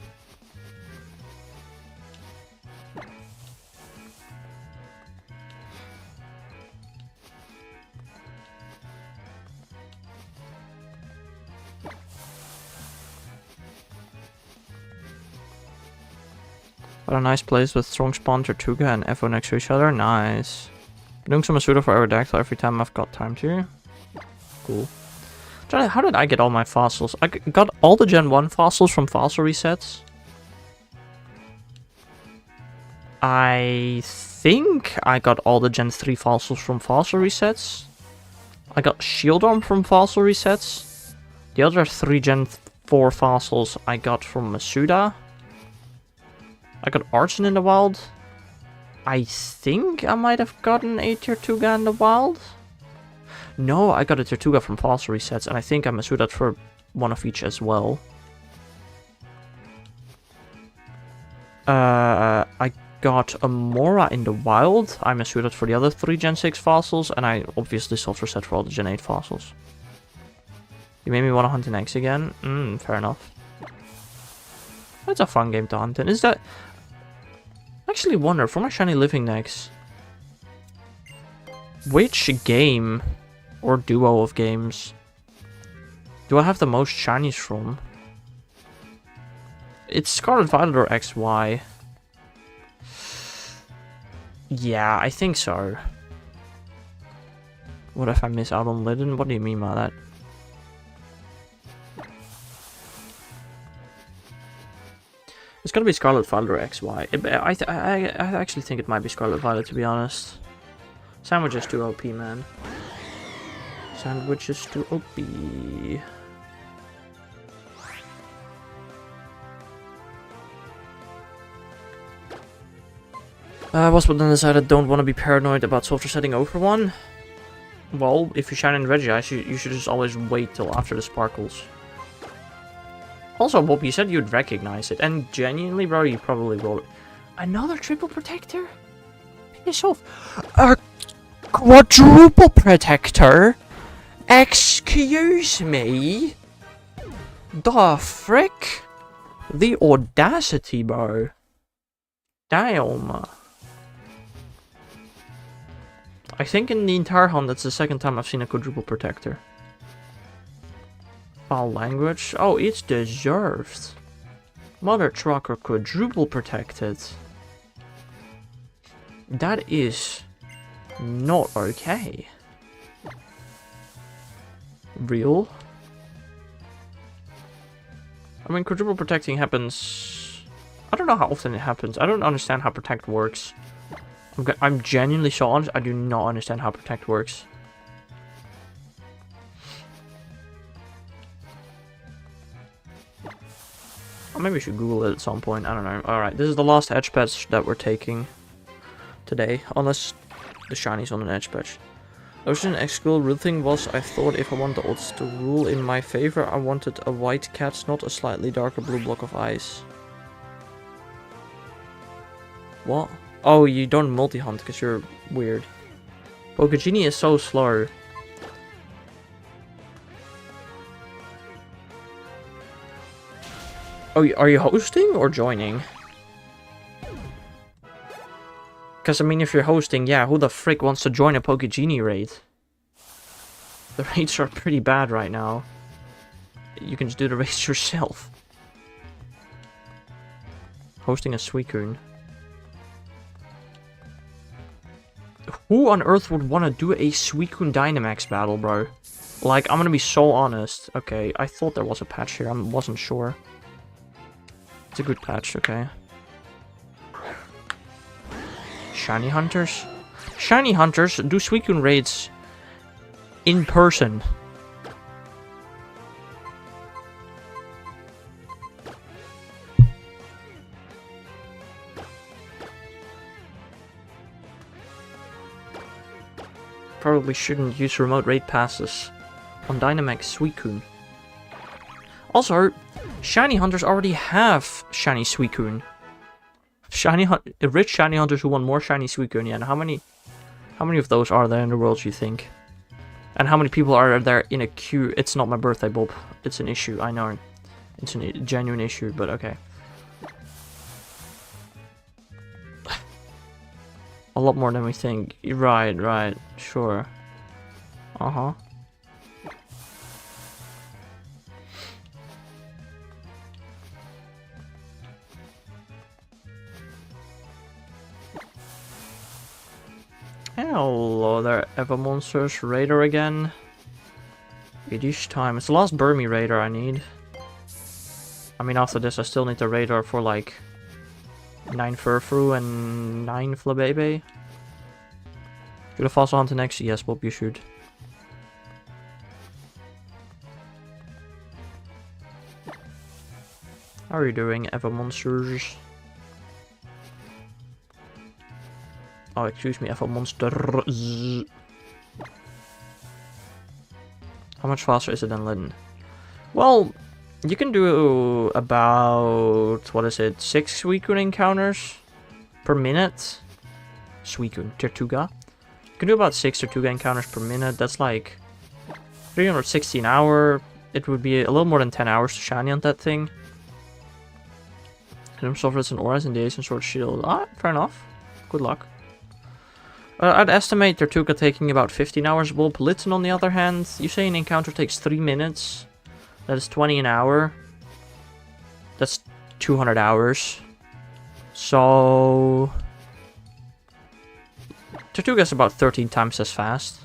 What a nice place with strong spawn, Tortuga and FO next to each other. Nice. Doing some Masuda for Aerodactyl every time I've got time to. Cool. How did I get all my fossils? I got all the Gen 1 fossils from fossil resets. I think I got all the Gen 3 fossils from fossil resets. I got Shieldorm from fossil resets. The other 3 Gen 4 fossils I got from Masuda. I got Archon in the wild. I think I might have gotten a Tortuga in the wild. No, I got a Tortuga from fossil resets, and I think I Masuda for one of each as well. I got a Mora in the wild. I Masuda for the other 3 Gen 6 fossils, and I obviously soft reset for all the Gen 8 fossils. You made me want to hunt an X again? Fair enough. That's a fun game to hunt in. Is that... I actually wonder, for my shiny living necks, which game or duo of games do I have the most shinies from? It's Scarlet Violet or XY. Yeah, I think so. What if I miss out on Litten? What do you mean by that? It's gonna be Scarlet Violet or XY. I actually think it might be Scarlet Violet, to be honest. Sandwich is too OP, man. Sandwich is too OP. Was but then decided don't want to be paranoid about soft resetting over one. Well, if you shine in Regice, you should just always wait till after the sparkles. Also, Bob, you said you'd recognize it, and genuinely, bro, you probably will. Another triple protector? Piss off. A quadruple protector? Excuse me? The frick? The audacity, bro. Damn. I think in the entire hunt, that's the second time I've seen a quadruple protector. Foul language? Oh, it's deserved. Mother trucker quadruple protected. That is not okay. Real? I mean, quadruple protecting happens... I don't know how often it happens. I don't understand how protect works. I'm genuinely so honest, I do not understand how protect works. Or maybe we should Google it at some point, I don't know. Alright, this is the last edge patch that we're taking today, unless the shiny's on an edge patch. Ocean X-School real thing was, I thought if I want the odds to rule in my favor, I wanted a white cat, not a slightly darker blue block of ice. What? Oh, you don't multi-hunt because you're weird. Pokegenie is so slow. Oh, are you hosting or joining? Because, I mean, if you're hosting, yeah, who the frick wants to join a Pokegenie raid? The raids are pretty bad right now. you can just do the race yourself. Hosting a Suicune. Who on earth would want to do a Suicune Dynamax battle, bro? Like, I'm gonna be so honest. Okay, I thought there was a patch here. I wasn't sure. It's a good patch, okay. Shiny Hunters? Shiny Hunters do Suicune raids in person. Probably shouldn't use remote raid passes on Dynamax Suicune. Also, Shiny Hunters already have Shiny Suicune. Rich Shiny Hunters who want more Shiny Suicune, yeah, and how many of those are there in the world, you think? And how many people are there in a queue? It's not my birthday, Bob. It's an issue, I know. It's a genuine issue, but okay. A lot more than we think. Right, sure. Uh-huh. Hello there, Ever Monsters. Raider again. It is time. It's the last Burmy Raider I need. I mean, after this I still need the Raider for like 9 Furfru and 9 Flabebe. Should I fossil hunt next? Yes, Bob, you should. How are you doing, Ever Monsters? Oh, excuse me, Ever Monsters. How much faster is it than Lyn? Well, you can do about, what is it, 6 Suicune encounters per minute. Suicune, Tortuga. You can do about 6 Tortuga encounters per minute. That's like 360 an hour. It would be a little more than 10 hours to shiny on that thing. Software and auras and days and Sword Shield. Ah, fair enough. Good luck. I'd estimate Tortuga taking about 15 hours. Well, Blitzen on the other hand, you say an encounter takes 3 minutes. That is 20 an hour. That's 200 hours. So Tortuga's about 13 times as fast.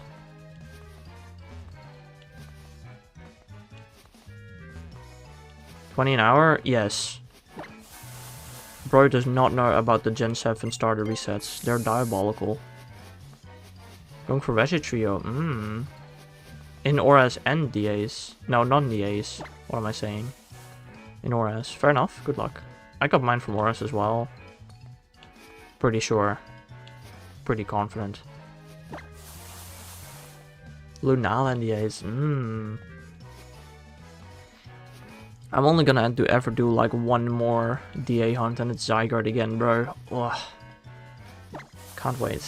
$20 an hour? Yes. Bro does not know about the Gen 7 starter resets. They're diabolical. Going for Reshitriyo. In auras and DAs. No, not DAs. What am I saying? In auras. Fair enough. Good luck. I got mine from auras as well. Pretty sure. Pretty confident. Lunala and DAs. I'm only gonna ever do like one more DA hunt and it's Zygarde again, bro. Ugh. Can't wait.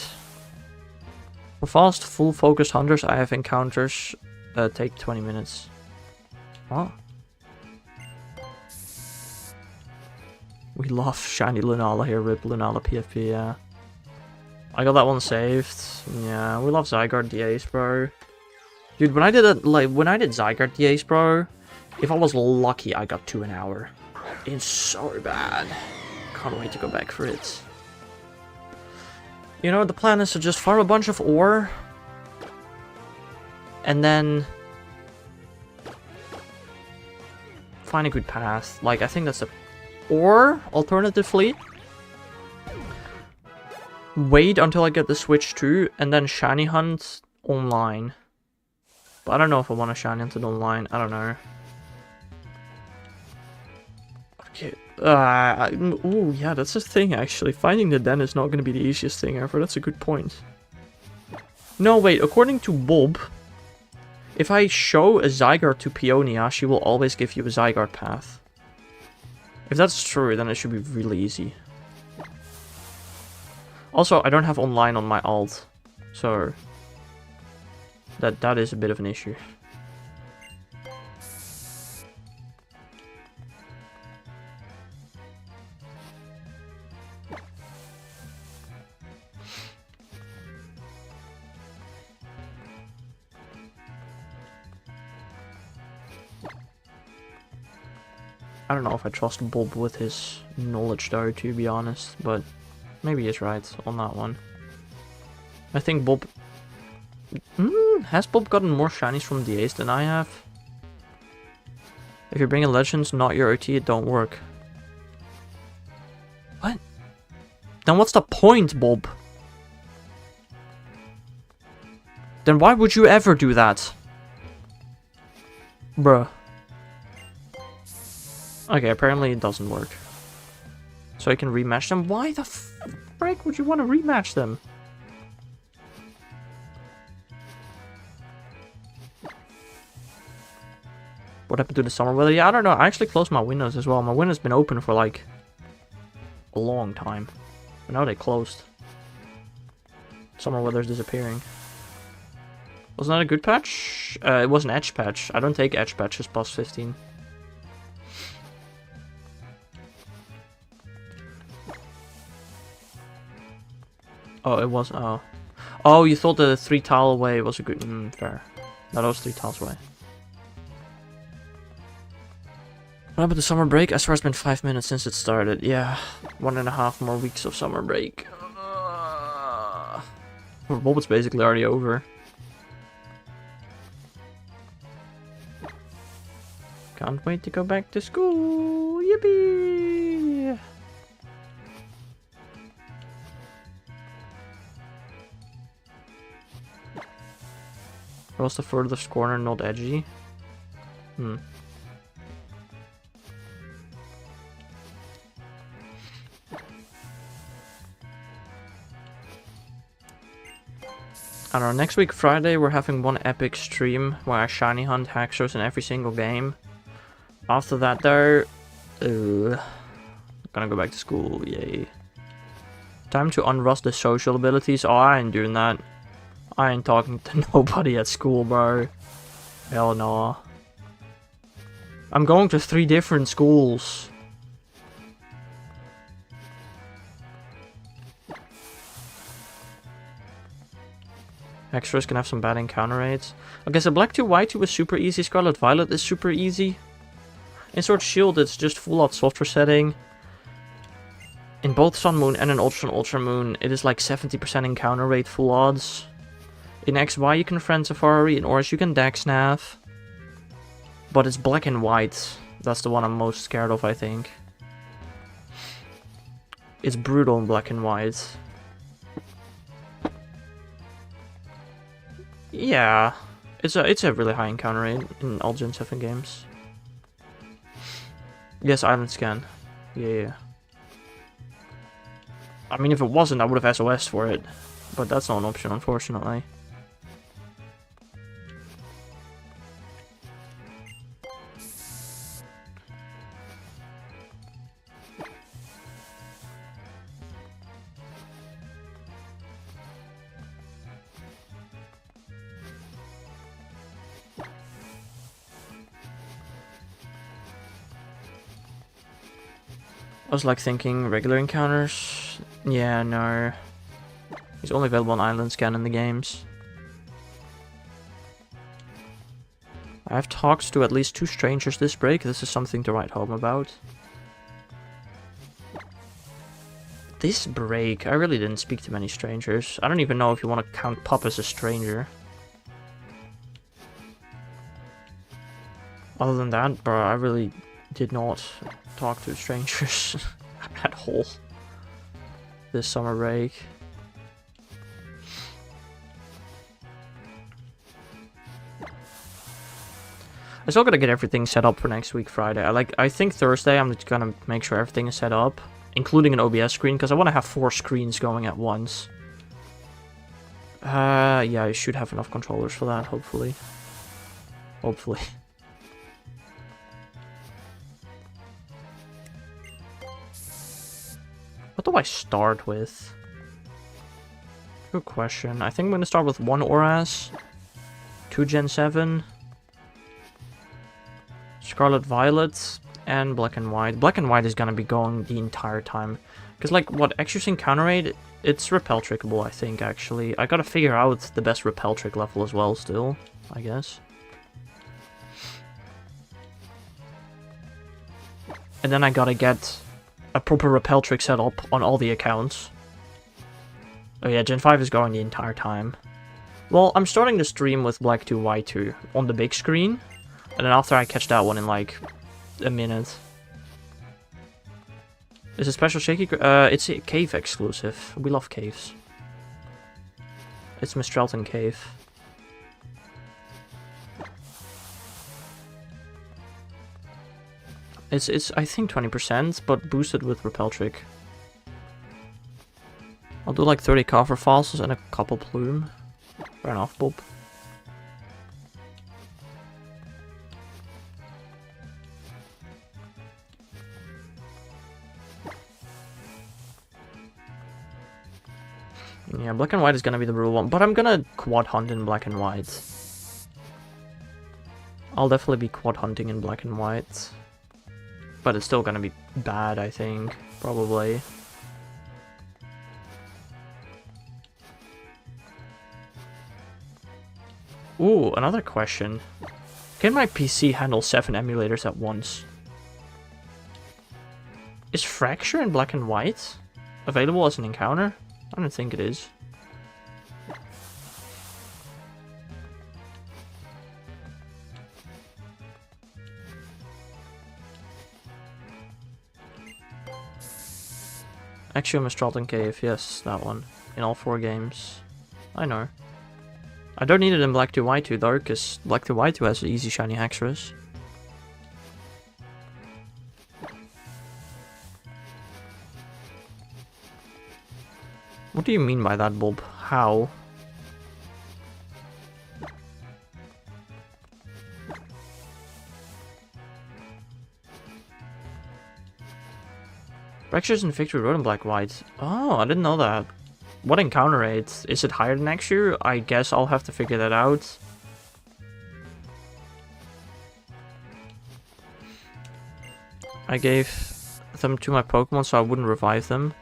For fast, full focused hunters, I have encounters take 20 minutes. What? We love shiny Lunala here, rip Lunala PFP, yeah. I got that one saved. Yeah, we love Zygarde DAs, bro. Dude, when I did Zygarde DAs, bro, if I was lucky, I got 2 an hour. It's so bad. Can't wait to go back for it. You know, the plan is to just farm a bunch of ore. And then find a good path. Like, I think that's a... Or, alternatively, wait until I get the Switch 2 and then shiny hunt online. But I don't know if I want to shiny hunt it online. I don't know. Okay. Ooh, yeah, that's the thing, actually. Finding the den is not going to be the easiest thing ever. That's a good point. No, wait. According to Bob, if I show a Zygarde to Peonia, she will always give you a Zygarde path. If that's true, then it should be really easy. Also, I don't have online on my alt, so that is a bit of an issue. I don't know if I trust Bob with his knowledge though, to be honest, but maybe he's right on that one. I think Bob... has Bob gotten more shinies from the Ace than I have? If you're bringing Legends, not your OT, it don't work. What? Then what's the point, Bob? Then why would you ever do that? Bruh. Okay, apparently it doesn't work. So I can rematch them? Why the frick would you want to rematch them? What happened to the summer weather? Yeah, I don't know. I actually closed my windows as well. My window's been open for like a long time. But now they closed. Summer weather's disappearing. Wasn't that a good patch? It was an edge patch. I don't take edge patches past 15. Oh, it was. Oh. Oh, you thought the 3 tile away was a good. Fair. No, that was 3 tiles away. What happened to summer break? I swear it's been 5 minutes since it started. Yeah, 1.5 more weeks of summer break. Well, it's basically already over. Can't wait to go back to school. Yippee! Where was the furthest corner not edgy? I don't know, next week Friday we're having one epic stream where I shiny hunt hackers in every single game. After that though, gonna go back to school, yay. Time to unrust the social abilities. Oh, I ain't doing that. I ain't talking to nobody at school, bro. Hell no. I'm going to 3 different schools. Extras can have some bad encounter rates. Okay, so Black 2 White 2 is super easy. Scarlet Violet is super easy. In Sword Shield, it's just full out soft resetting. In both Sun Moon and in Ultra and Ultra Moon, it is like 70% encounter rate full odds. In XY, you can Friend Safari. In Orange, you can Dex Nav. But it's Black and White. That's the one I'm most scared of, I think. It's brutal in Black and White. Yeah, it's a really high encounter rate in all Gen 7 games. Yes, Island Scan. Yeah. I mean, if it wasn't, I would have SOS for it. But that's not an option, unfortunately. I was like thinking regular encounters. Yeah, no. He's only available on Island Scan in the games. I have talked to at least 2 strangers this break. This is something to write home about. This break, I really didn't speak to many strangers. I don't even know if you want to count Pup as a stranger. Other than that, bro, I really did not talk to strangers at all this summer break. I still gotta get everything set up for next week Friday. I think Thursday I'm just gonna make sure everything is set up, including an OBS screen, because I want to have 4 screens going at once. Yeah, I should have enough controllers for that, hopefully. Hopefully. What do I start with? Good question. I think I'm going to start with 1 Oras, 2 Gen 7, Scarlet Violet, and Black and White. Black and White is going to be going the entire time. Because, like, what, Extra's encounter rate? It's repel trickable, I think, actually. I gotta figure out the best repel trick level as well, still, I guess. And then I gotta get a proper repel trick set up on all the accounts. Oh yeah, Gen 5 is going the entire time. Well, I'm starting the stream with Black 2, White 2 on the big screen. And then after I catch that one in like a minute. Is it special shaky? It's a cave exclusive. We love caves. It's Mistralton Cave. It's I think 20%, but boosted with repel trick. I'll do like 30 cover fossils and a couple plume. Fair enough, Bob. Yeah, black and white is gonna be the rule one, but I'm gonna quad hunt in black and white. I'll definitely be quad hunting in black and white. But it's still gonna be bad, I think. Probably. Ooh, another question. Can my PC handle 7 emulators at once? Is Fracture in black and white available as an encounter? I don't think it is. Axiom Mistralton Cave, yes, that one. In all 4 games. I know. I don't need it in Black 2 White 2 though, because Black 2 White 2 has an easy shiny Haxorus. What do you mean by that, Bob? How? Fractures in Victory Road in Black White. Oh, I didn't know that. What encounter rate? Is it higher than next year? I guess I'll have to figure that out. I gave them to my Pokemon so I wouldn't revive them.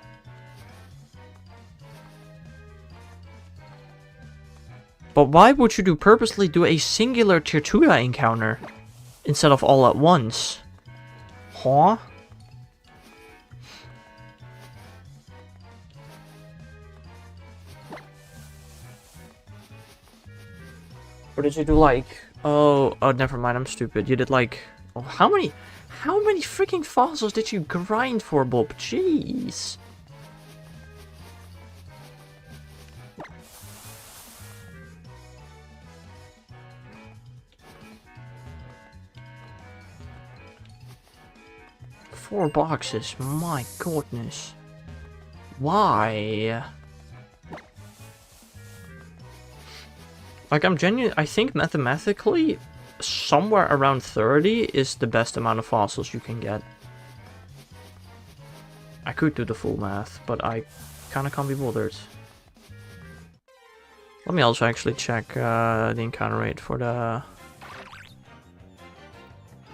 But why would you purposely do a singular Tirtouga encounter instead of all at once? Huh? Or did you do like... Oh, never mind, I'm stupid. You did like... Oh, how many freaking fossils did you grind for, Bob? Jeez. Four boxes, my goodness. Why? Like, I think mathematically, somewhere around 30 is the best amount of fossils you can get. I could do the full math, but I kinda can't be bothered. Let me also actually check the encounter rate for the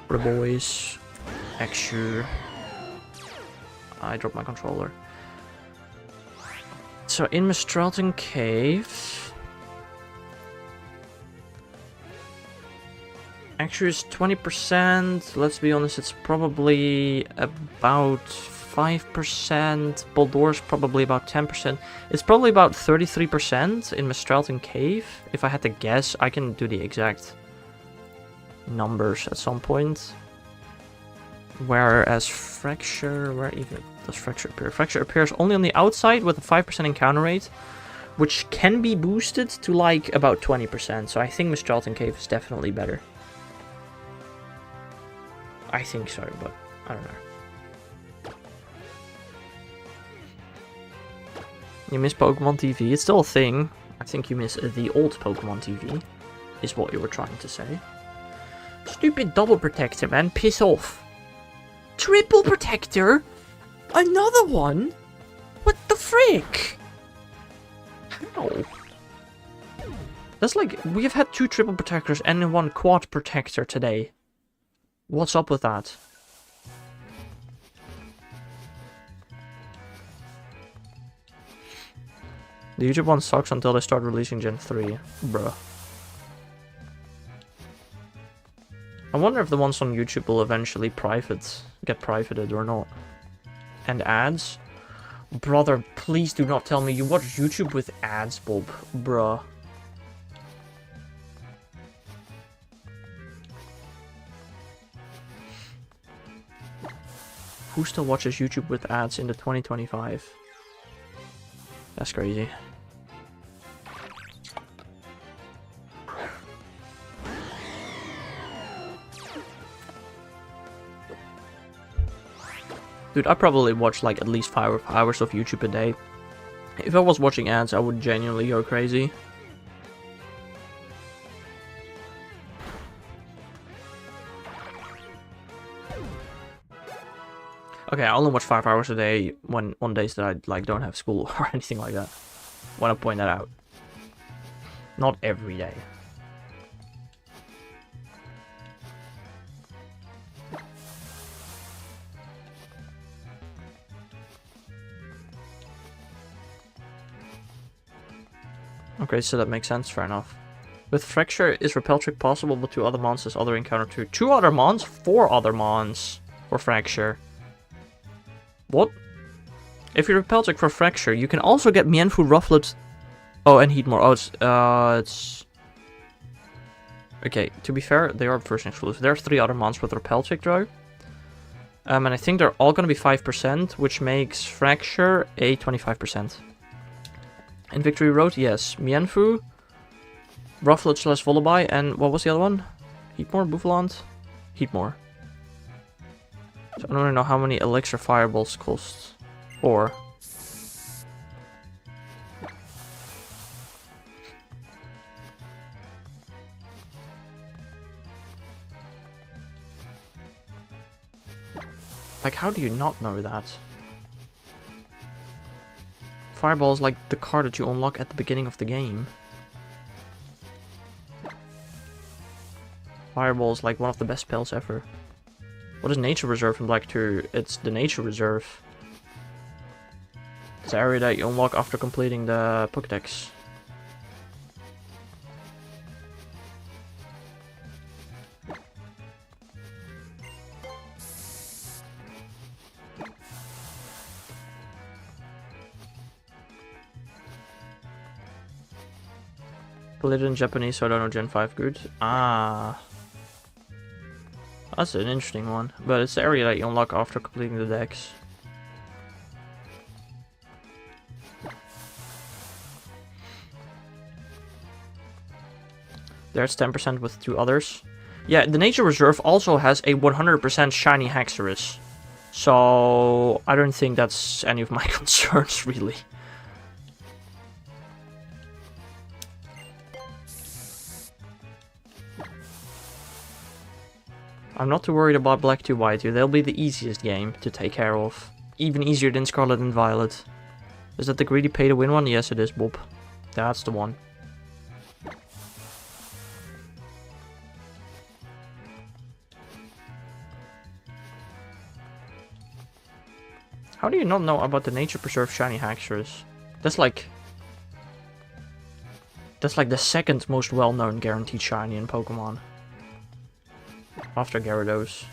boys. Exure. I dropped my controller. So in Mistralton Cave... Actually, it's 20%. Let's be honest, it's probably about 5%. Boldor's probably about 10%. It's probably about 33% in Mistralton Cave. If I had to guess, I can do the exact numbers at some point. Whereas Fracture, where even does Fracture appear? Fracture appears only on the outside with a 5% encounter rate, which can be boosted to like about 20%. So I think Mistralton Cave is definitely better. I think so, but I don't know. You miss Pokemon TV? It's still a thing. I think you miss the old Pokemon TV, is what you were trying to say. Stupid double protector, man. Piss off. Triple protector? Another one? What the frick? How? That's like, we have had 2 triple protectors and 1 quad protector today. What's up with that? The YouTube one sucks until they start releasing Gen 3. Bruh. I wonder if the ones on YouTube will eventually private get privated or not. And ads? Brother, please do not tell me you watch YouTube with ads, Bob. Bruh. Who still watches YouTube with ads in the 2025? That's crazy. Dude, I probably watch like at least 5 hours of YouTube a day. If I was watching ads, I would genuinely go crazy. Okay, I only watch 5 hours a day when on days that I like don't have school or anything like that. Want to point that out. Not every day. Okay, so that makes sense, fair enough. With Fracture, is Repel Trick possible with 2 other mons as other encounter 2? 2 other mons? 4 other mons for Fracture. What? If you Repel Trick for Fracture, you can also get Mienfu, Rufflet... Oh, and Heatmore. Oh, it's... Okay, to be fair, they are version exclusive. There are 3 other mons with Repel Trick, though. And I think they're all going to be 5%, which makes Fracture a 25%. In Victory Road, yes. Mienfu, Rufflet / Volibear, and what was the other one? Heatmore? Bouffalant? Heatmore. So I don't really know how many Elixir Fireballs cost. Or... Like, how do you not know that? Fireball is like the card that you unlock at the beginning of the game. Fireball is like one of the best spells ever. What is Nature Reserve in Black 2? It's the Nature Reserve. It's the area that you unlock after completing the Pokédex. Played it in Japanese, so I don't know Gen 5 good. Ah. That's an interesting one. But it's the area that you unlock after completing the decks. There's 10% with 2 others. Yeah, the Nature Reserve also has a 100% shiny Haxorus. So I don't think that's any of my concerns, really. I'm not too worried about Black 2 White 2. They'll be the easiest game to take care of. Even easier than Scarlet and Violet. Is that the greedy pay to win one? Yes, it is, Bob. That's the one. How do you not know about the Nature Preserve Shiny Haxorus? That's like the 2nd most well-known guaranteed shiny in Pokemon. After Gyarados.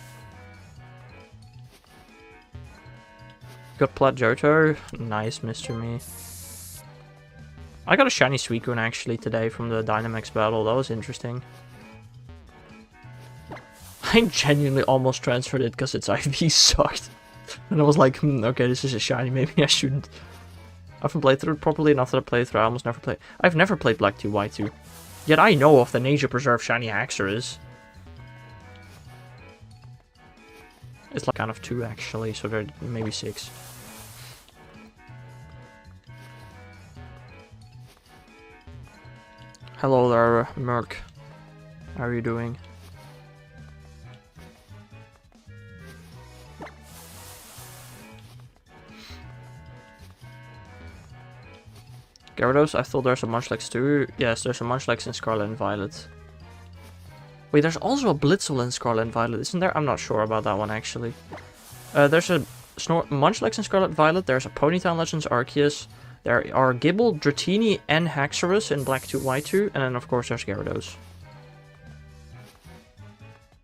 Got Plat Johto. Nice, Mr. Me. I got a shiny Suicune actually today from the Dynamax battle. That was interesting. I genuinely almost transferred it because its IV sucked. And I was like, okay, this is a shiny, maybe I shouldn't. I haven't played through it properly enough that I played through. I almost never played. I've never played Black 2 White 2. Yet I know of the Nature Preserve shiny Haxorus. It's like kind of 2 actually, so there maybe 6. Hello there, Merc. How are you doing? Gyarados, I thought there's a Munchlax too. Yes, there's a Munchlax in Scarlet and Violet. Wait, there's also a Blitzel in Scarlet and Violet, isn't there? I'm not sure about that one, actually. There's a Munchlax in Scarlet and Violet. There's a Ponytown Legends Arceus. There are Gible, Dratini, and Haxorus in Black 2, White 2. And then, of course, there's Gyarados.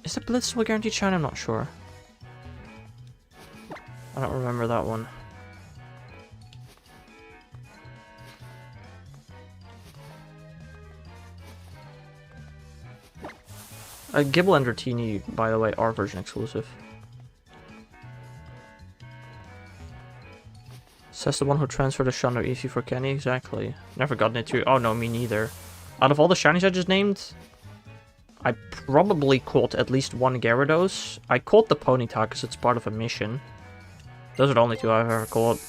Is the Blitzel guaranteed shiny? I'm not sure. I don't remember that one. Gibble and Rotini, by the way, are version exclusive. Says the one who transferred a Shunder easy for Kenny, exactly. Never gotten it too. Oh no, me neither. Out of all the shinies I just named, I probably caught at least one Gyarados. I caught the Ponyta because it's part of a mission. Those are the only two I've ever caught.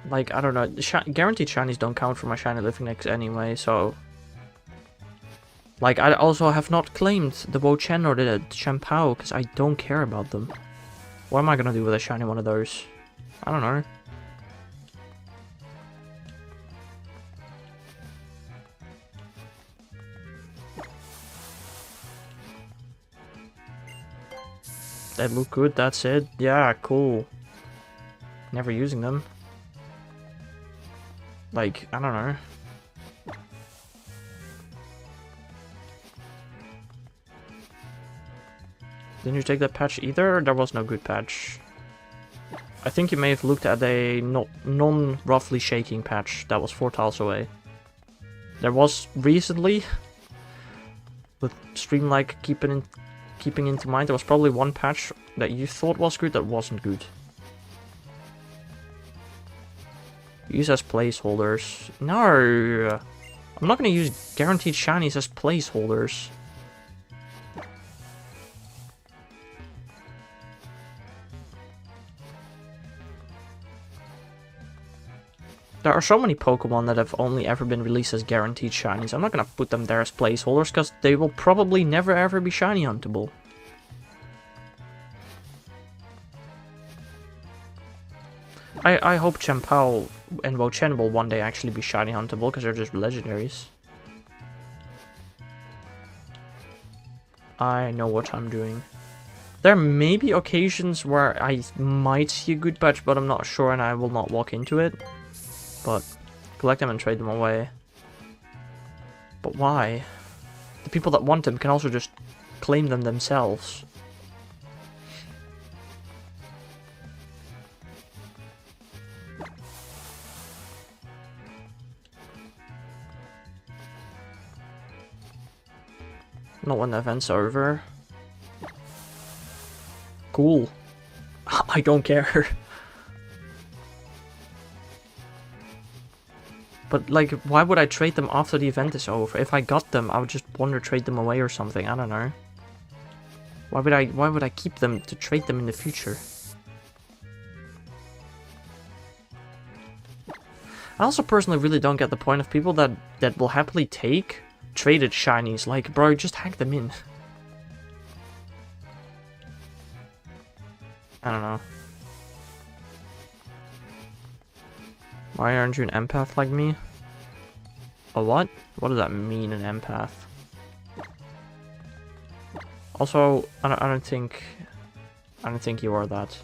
Like, I don't know, guaranteed shinies don't count for my shiny living next anyway, so... Like, I also have not claimed the Wo-Chen or the Champao, because I don't care about them. What am I gonna do with a shiny one of those? I don't know. They look good, that's it. Yeah, cool. Never using them. Like, I don't know. Didn't you take that patch either? There was no good patch. I think you may have looked at a non-roughly shaking patch that was 4 tiles away. There was recently, with Streamlike keeping into mind, there was probably one patch that you thought was good that wasn't good. Use as placeholders. No! I'm not gonna use guaranteed shinies as placeholders. There are so many Pokemon that have only ever been released as guaranteed shinies. I'm not gonna put them there as placeholders because they will probably never ever be shiny huntable. I hope Champao and Wo-Chen will one day actually be shiny huntable because they're just legendaries. I know what I'm doing. There may be occasions where I might see a good patch, but I'm not sure and I will not walk into it. But collect them and trade them away. But why? The people that want them can also just claim them themselves. Not when the event's over. Cool. I don't care. But, like, why would I trade them after the event is over? If I got them, I would just want to trade them away or something. I don't know. Why would I keep them to trade them in the future? I also personally really don't get the point of people that will happily take traded shinies. Like, bro, just hack them in. I don't know. Why aren't you an empath like me? A what? What does that mean, an empath? Also, I don't think you are that.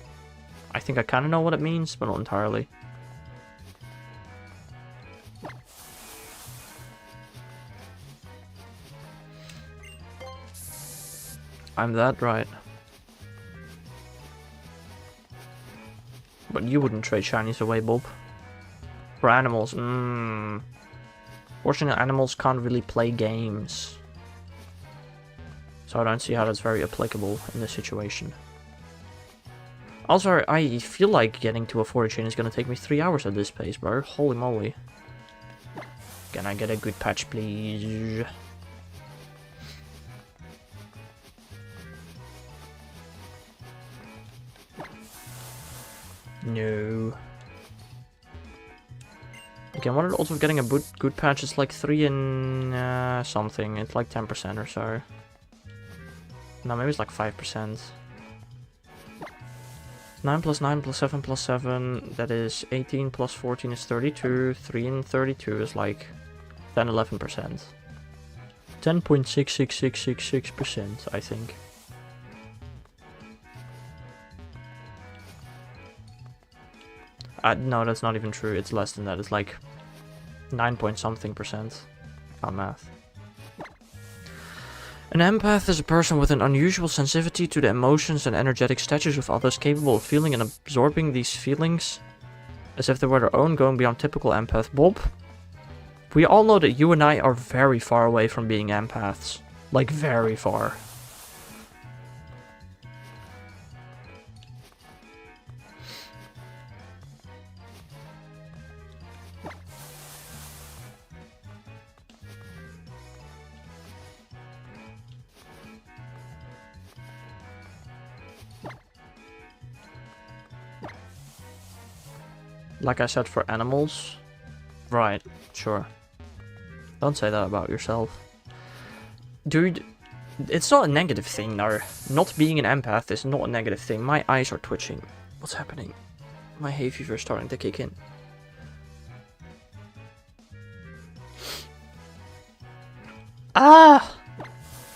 I think I kind of know what it means, but not entirely. I'm that right. But you wouldn't trade shinies away, Bob. For animals, Fortunately, animals can't really play games. So I don't see how that's very applicable in this situation. Also, I feel like getting to a 40 chain is gonna take me 3 hours at this pace, bro. Holy moly. Can I get a good patch, please? No. Okay, what are the odds of getting a good patch? It's like 3 in something. It's like 10% or so. No, maybe it's like 5%. 9 plus 9 plus 7 plus 7, that is 18 plus 14 is 32. 3 in 32 is like 10-11%. 10.66666%, I think. No, that's not even true. It's less than that. It's like 9 point something %. On math. An empath is a person with an unusual sensitivity to the emotions and energetic status of others, capable of feeling and absorbing these feelings as if they were their own, going beyond typical empath. Bob, we all know that you and I are very far away from being empaths. Like, very far. Like I said, for animals. Right, sure. Don't say that about yourself. Dude, it's not a negative thing, no. Not being an empath is not a negative thing. My eyes are twitching. What's happening? My hay fever is starting to kick in. Ah!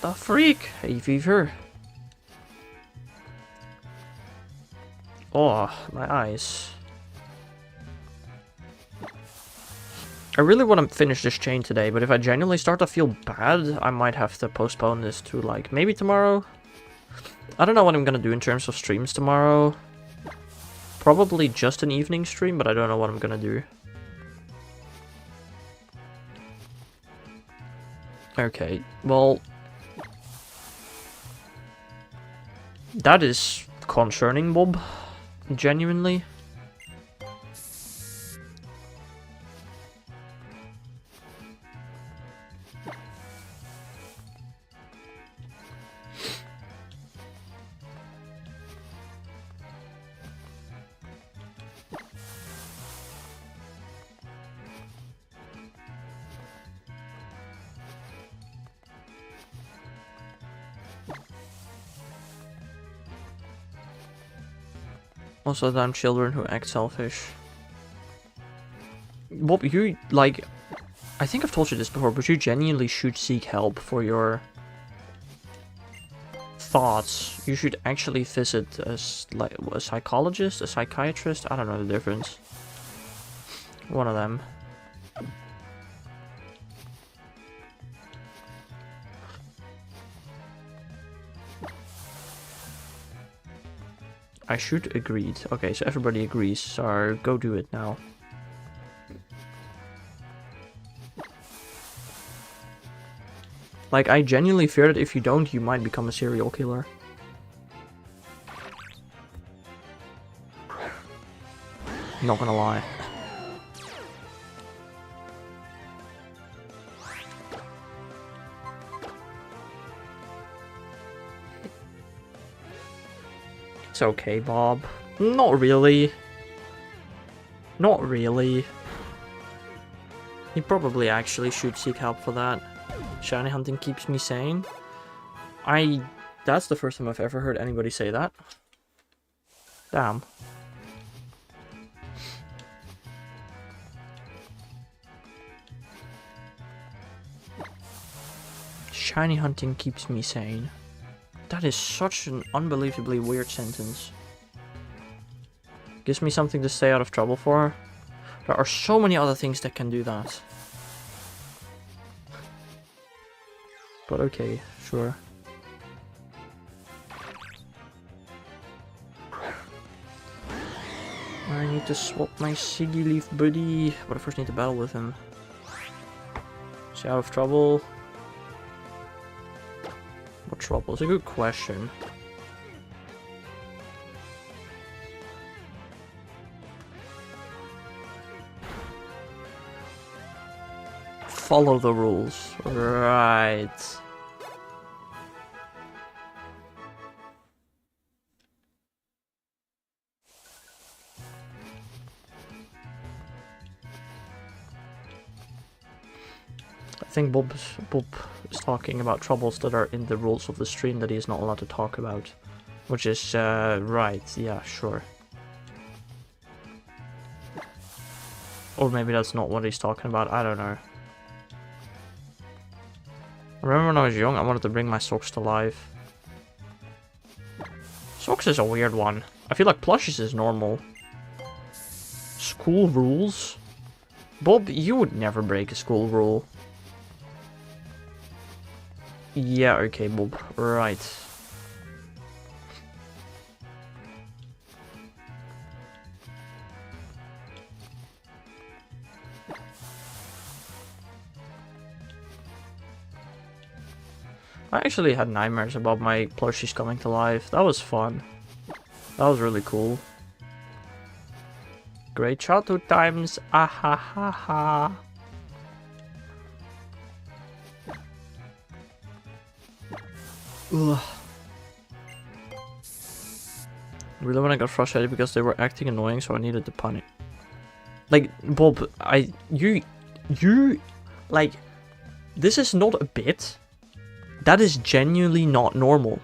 The freak! Hay fever. Oh, my eyes. I really want to finish this chain today, but if I genuinely start to feel bad, I might have to postpone this to, like, maybe tomorrow? I don't know what I'm gonna do in terms of streams tomorrow. Probably just an evening stream, but I don't know what I'm gonna do. Okay, well... that is concerning, Bob. Genuinely. Most of the time, children who act selfish. Bob, you, like... I think I've told you this before, but you genuinely should seek help for your... thoughts. You should actually visit a psychologist, a psychiatrist? I don't know the difference. One of them. I should agreed. Okay, so everybody agrees, so go do it now. Like, I genuinely fear that if you don't, you might become a serial killer. Not gonna lie. It's okay, Bob. Not really. Not really. You probably actually should seek help for that. Shiny hunting keeps me sane. That's the first time I've ever heard anybody say that. Damn. Shiny hunting keeps me sane. That is such an unbelievably weird sentence. Gives me something to stay out of trouble for. There are so many other things that can do that. But okay, sure. I need to swap my Siggy Leaf buddy, but I first need to battle with him. Is he out of trouble? What trouble? It's a good question. Follow the rules. Right. I think Bob is talking about troubles that are in the rules of the stream that he is not allowed to talk about. Which is, right, yeah, sure. Or maybe that's not what he's talking about, I don't know. I remember when I was young, I wanted to bring my socks to life. Socks is a weird one. I feel like plushies is normal. school rules? Bob, you would never break a school rule. Yeah, okay, Bob. Right. I actually had nightmares about my plushies coming to life. That was fun. That was really cool. Great childhood times. Ah ha ha ha. Ugh. Really when I got frustrated because they were acting annoying, so I needed to punish. Like, Bob, you, like, this is not a bit. That is genuinely not normal.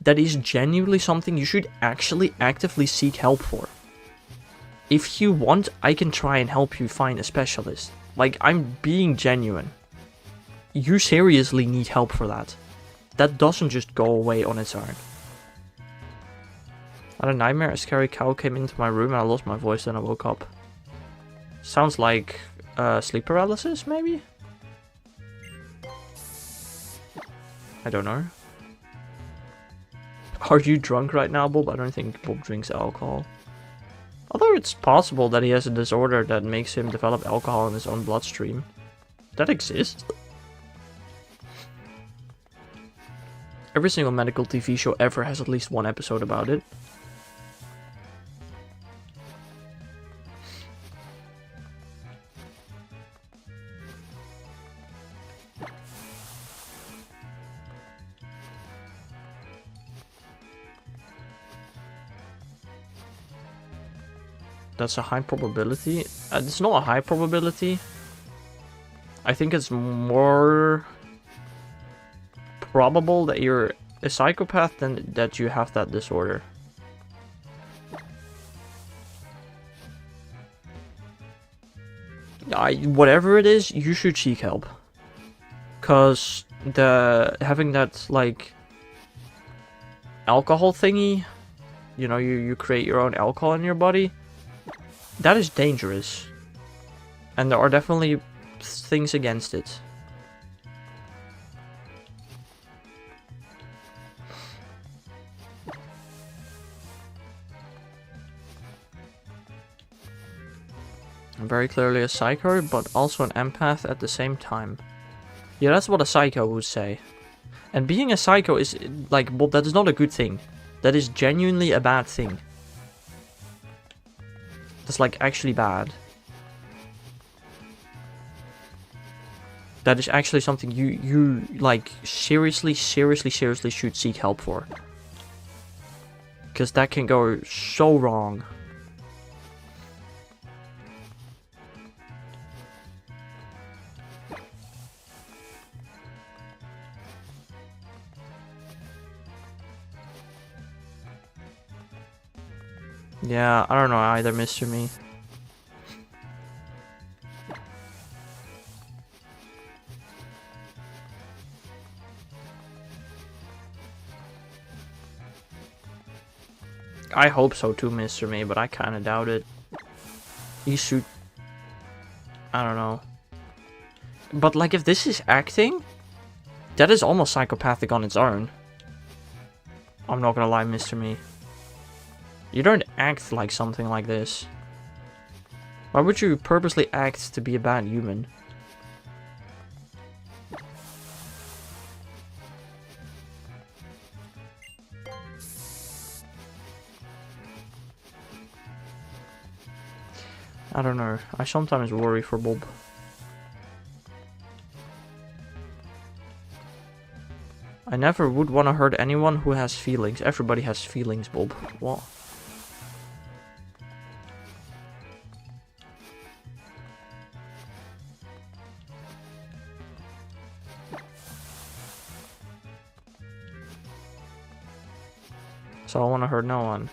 That is genuinely something you should actually actively seek help for. If you want, I can try and help you find a specialist. Like, I'm being genuine. You seriously need help for that. That doesn't just go away on its own. I had a nightmare, a scary cow came into my room and I lost my voice and I woke up. Sounds like sleep paralysis, maybe? I don't know. Are you drunk right now, Bob? I don't think Bob drinks alcohol. Although it's possible that he has a disorder that makes him develop alcohol in his own bloodstream. That exists. Every single medical TV show ever has at least one episode about it. That's a high probability. It's not a high probability. I think it's more probable that you're a psychopath than that you have that disorder. Whatever it is, you should seek help. Cause having that like alcohol thingy, you know, you create your own alcohol in your body. That is dangerous. And there are definitely things against it. I'm very clearly a psycho, but also an empath at the same time. Yeah, that's what a psycho would say. And being a psycho is, like, well, that is not a good thing. That is genuinely a bad thing. That's, like, actually bad. That is actually something you like, seriously should seek help for. Because that can go so wrong. Yeah, I don't know either, Mr. Me. I hope so too, Mr. Me, but I kinda doubt it. You should... I don't know. But like, if this is acting, that is almost psychopathic on its own. I'm not gonna lie, Mr. Me. You don't act like something like this. Why would you purposely act to be a bad human? I don't know. I sometimes worry for Bob. I never would want to hurt anyone who has feelings. Everybody has feelings, Bob. What? So I want to hurt no one.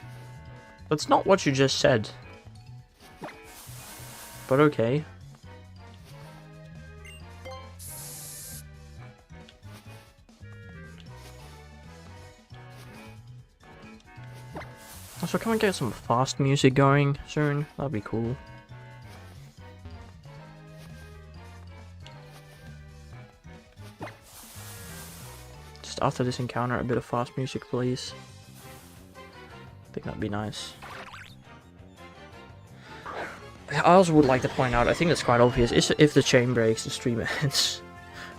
That's not what you just said. But okay. Also, can we get some fast music going soon? That'd be cool. Just after this encounter, a bit of fast music, please. I think that'd be nice. I also would like to point out, I think it's quite obvious, is if the chain breaks, the stream ends.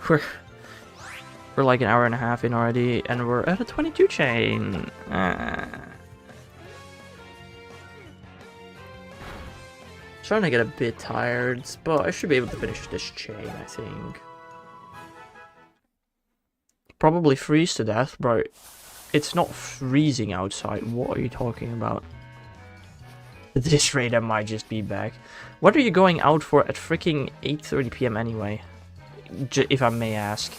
We're like an hour and a half in already, and we're at a 22 chain. Starting to get a bit tired, but I should be able to finish this chain, I think. Probably freeze to death, bro. It's not freezing outside. What are you talking about? At this rate, I might just be back. What are you going out for at freaking 8:30 PM anyway? If I may ask.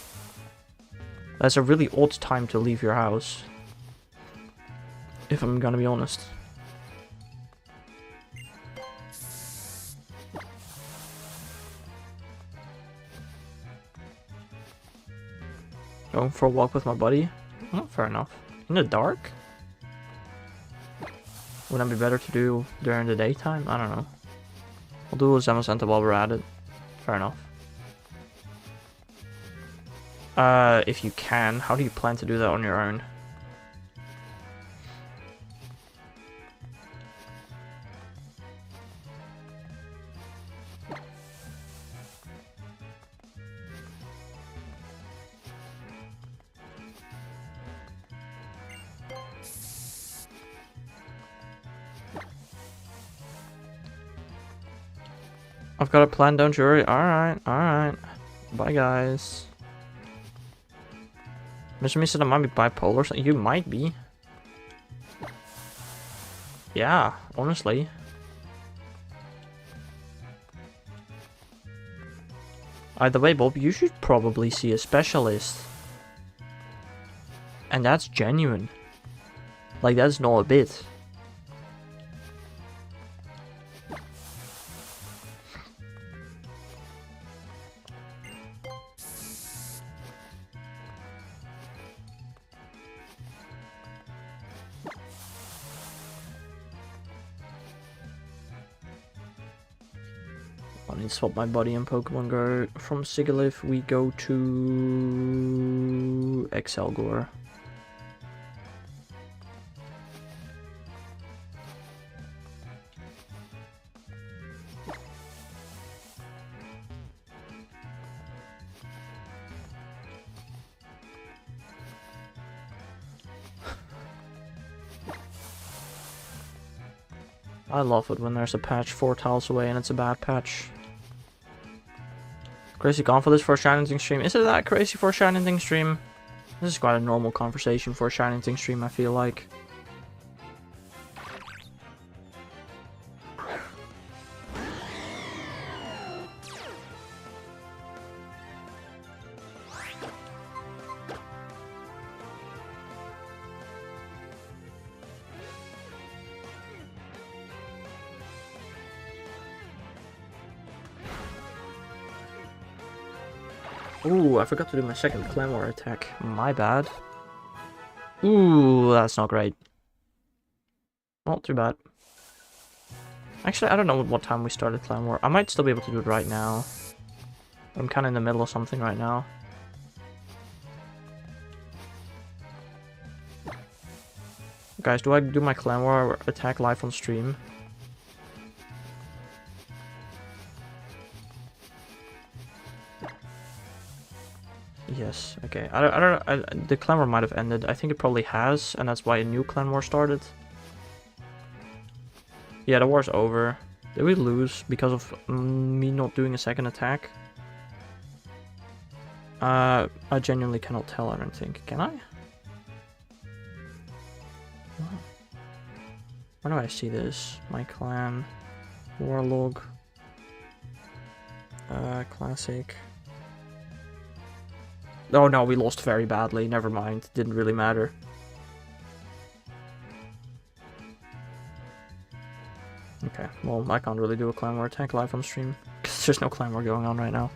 That's a really odd time to leave your house. If I'm gonna be honest. Going for a walk with my buddy? Oh, fair enough. In the dark? Wouldn't that be better to do during the daytime? I don't know. We'll do a Zamazenta while we're at it. Fair enough. If you can, how do you plan to do that on your own? I've got a plan, don't you worry. Alright, alright. Bye, guys. Mr. Me said I might be bipolar or something. You might be. Yeah, honestly. Either way, Bob, you should probably see a specialist. And that's genuine. Like, that's not a bit. I need to swap my body in Pokemon Go. From Sigilyph, we go to Excelgor. I love it when there's a patch 4 tiles away and it's a bad patch. Crazy gone for this for a Shining Thing stream. Is it that crazy for a Shining Thing stream? This is quite a normal conversation for a Shining Thing stream, I feel like. Ooh, I forgot to do my second Claymore attack. My bad. Ooh, that's not great. Not too bad. Actually, I don't know what time we started Claymore. I might still be able to do it right now. I'm kind of in the middle of something right now. Guys, do I do my Claymore attack live on stream? Yes, okay. I don't know. The clan war might have ended. I think it probably has, and that's why a new clan war started. Yeah, the war's over. Did we lose because of me not doing a second attack? I genuinely cannot tell, I don't think. Can I? Where do I see this? My clan. War log. Classic. Oh no, we lost very badly. Never mind. Didn't really matter. Okay, well, I can't really do a clan war attack live on stream. Because there's no clan war going on right now.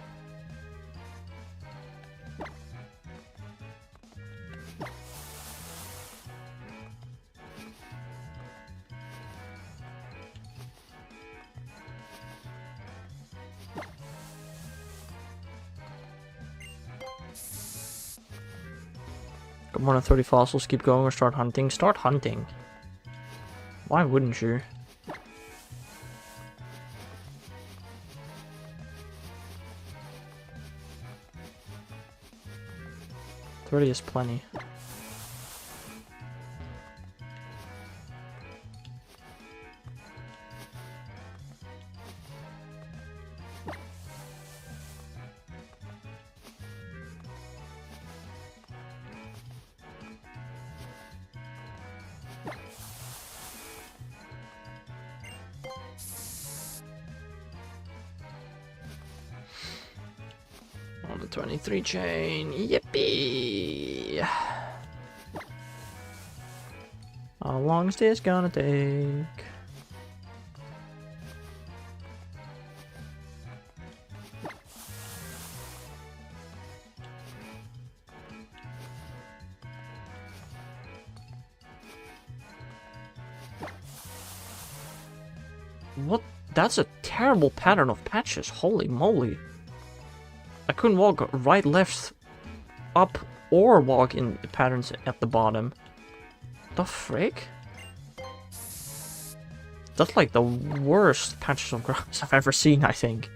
Got more than 30 fossils, keep going or start hunting. Start hunting. Why wouldn't you? $30 is plenty. On the 23 chain, yippee! How long is this gonna take? What? That's a terrible pattern of patches, holy moly. I couldn't walk right, left, up, or walk in patterns at the bottom. The frick? That's like the worst patches of grass I've ever seen, I think.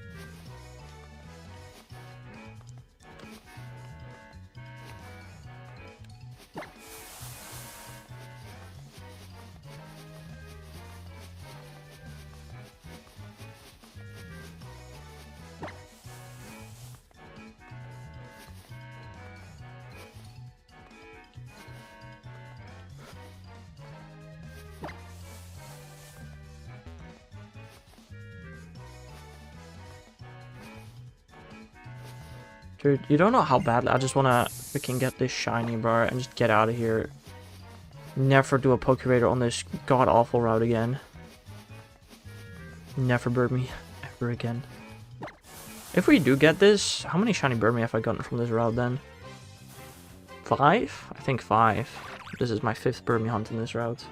Dude, you don't know how badly I just wanna freaking get this shiny, bro, and just get out of here. Never do a Pokerator on this god-awful route again. Never Burmy ever again. If we do get this, how many shiny Burmy have I gotten from this route then? 5? I think 5. This is my 5th Burmy hunt in this route.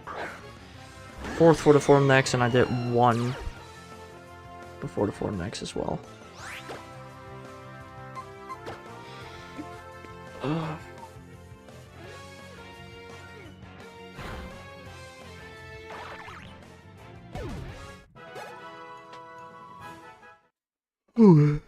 4th for the Form Next, and I did 1 before the Form Next as well. Ugh. Ooh.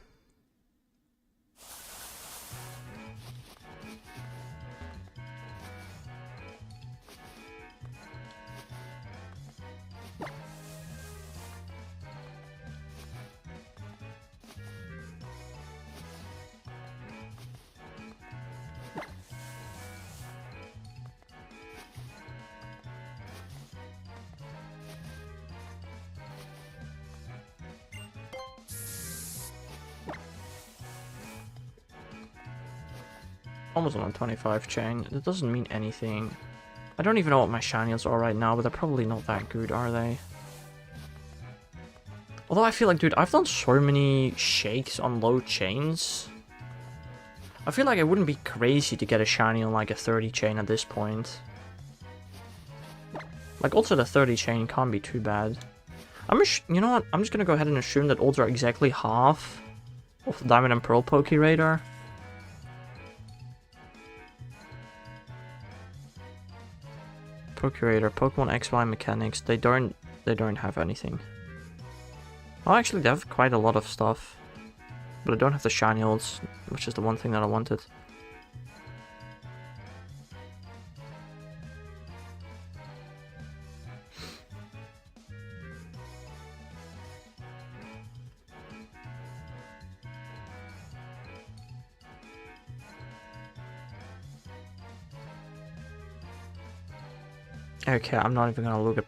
Almost on a 25 chain. That doesn't mean anything. I don't even know what my shinies are right now, but they're probably not that good, are they? Although I feel like, dude, I've done so many shakes on low chains. I feel like it wouldn't be crazy to get a shiny on like a 30 chain at this point. Like, also the 30 chain can't be too bad. You know what? I'm just gonna go ahead and assume that ults are exactly half of the Diamond and Pearl Pokeradar. Procurator, Pokemon XY mechanics, they don't have anything. Oh, actually they have quite a lot of stuff. But I don't have the shiny ults, which is the one thing that I wanted. Okay, I'm not even gonna look at...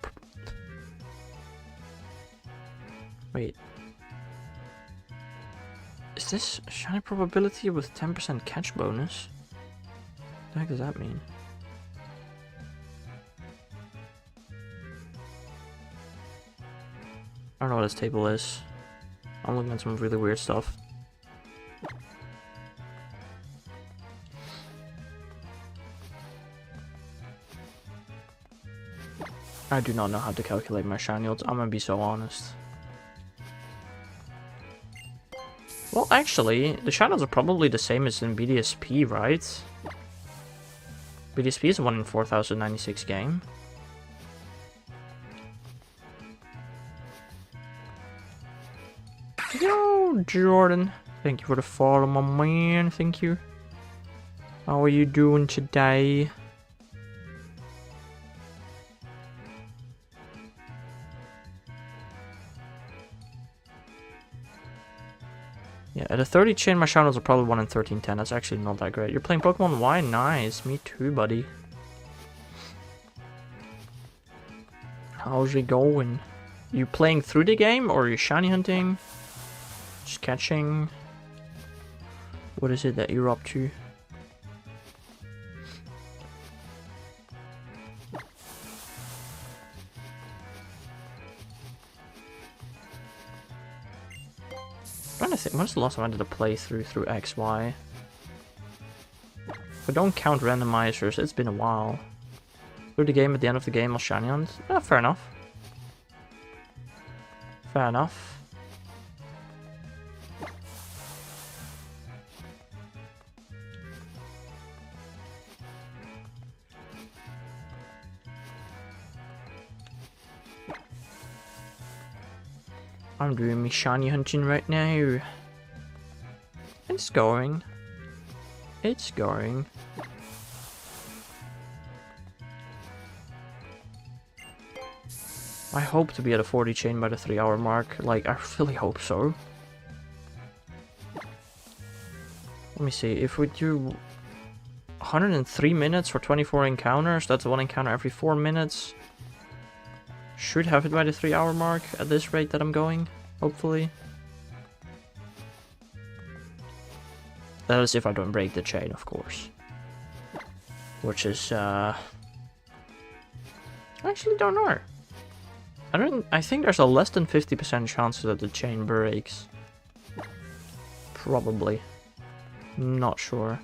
Wait. Is this shiny probability with 10% catch bonus? What the heck does that mean? I don't know what this table is. I'm looking at some really weird stuff. I do not know how to calculate my shiny odds, I'm gonna be so honest. Well, actually, the shiny odds are probably the same as in BDSP, right? BDSP is a 1 in 4096 game. Yo, Jordan. Thank you for the follow, my man. Thank you. How are you doing today? Yeah, at a 30 chain, my channels are probably 1 in 1310. That's actually not that great. You're playing Pokemon Y? Nice. Me too, buddy. How's it going? You playing through the game or are you shiny hunting? Just catching? What is it that you're up to? I'm trying to think, when's the last time I did a playthrough through XY? If I don't count randomizers, it's been a while. Through the game, at the end of the game, I'll shiny hunt. Yeah, fair enough. Fair enough. I'm doing my shiny hunting right now. It's going. It's going. I hope to be at a 40 chain by the 3-hour mark. Like, I really hope so. Let me see. If we do 103 minutes for 24 encounters, that's 1 encounter every 4 minutes. Should have it by the 3-hour mark at this rate that I'm going, hopefully. That is if I don't break the chain, of course. Which is, I actually don't know. I think there's a less than 50% chance that the chain breaks. Probably. Not sure.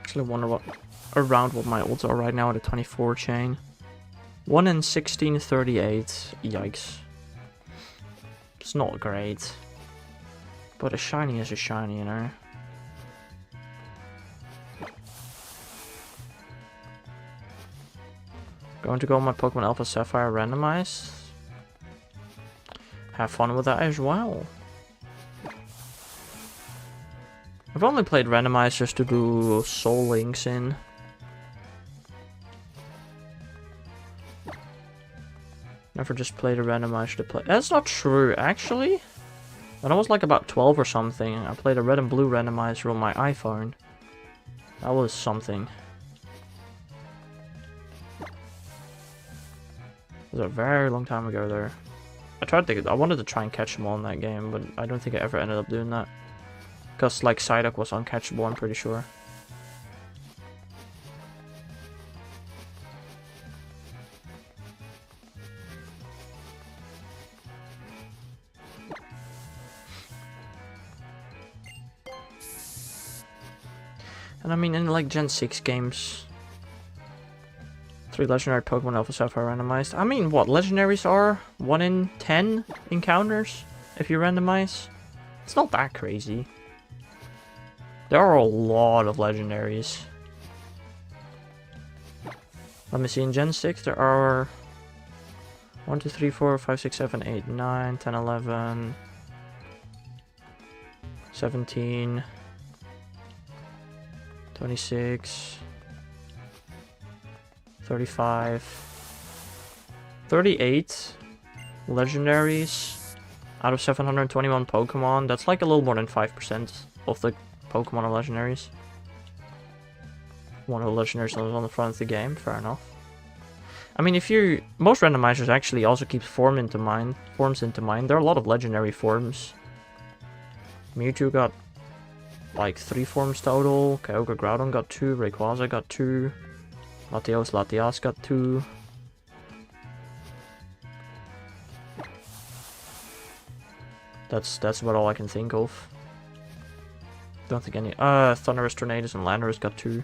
Actually wonder what my odds are right now at a 24 chain. 1 in 1638. Yikes. It's not great. But a shiny is a shiny, you know. Going to go on my Pokemon Alpha Sapphire randomized. Have fun with that as well. I've only played randomized just to do Soul Links in. Never just played a randomized to play. That's not true, actually. When I was like about 12 or something, I played a red and blue randomizer on my iPhone. That was something. It was a very long time ago there. I wanted to try and catch them all in that game, but I don't think I ever ended up doing that. Because, like, Psyduck was uncatchable, I'm pretty sure. And I mean, in, like, Gen 6 games... 3 legendary Pokemon Alpha Sapphire randomized. I mean, what? Legendaries are 1 in 10 encounters if you randomize? It's not that crazy. There are a lot of legendaries. Let me see, in Gen 6 there are 1, 2, 3, 4, 5, 6, 7, 8, 9, 10, 11, 17, 26, 35, 38 legendaries out of 721 Pokemon. That's like a little more than 5% of the Pokemon are legendaries. One of the legendaries is on the front of the game, fair enough. I mean, most randomizers actually also keep forms into mind. There are a lot of legendary forms. Mewtwo got like 3 forms total. Kyogre Groudon got 2. Rayquaza got 2. Latias got 2. That's about all I can think of. Don't think any. Thunderous Tornadus and Landorus got 2.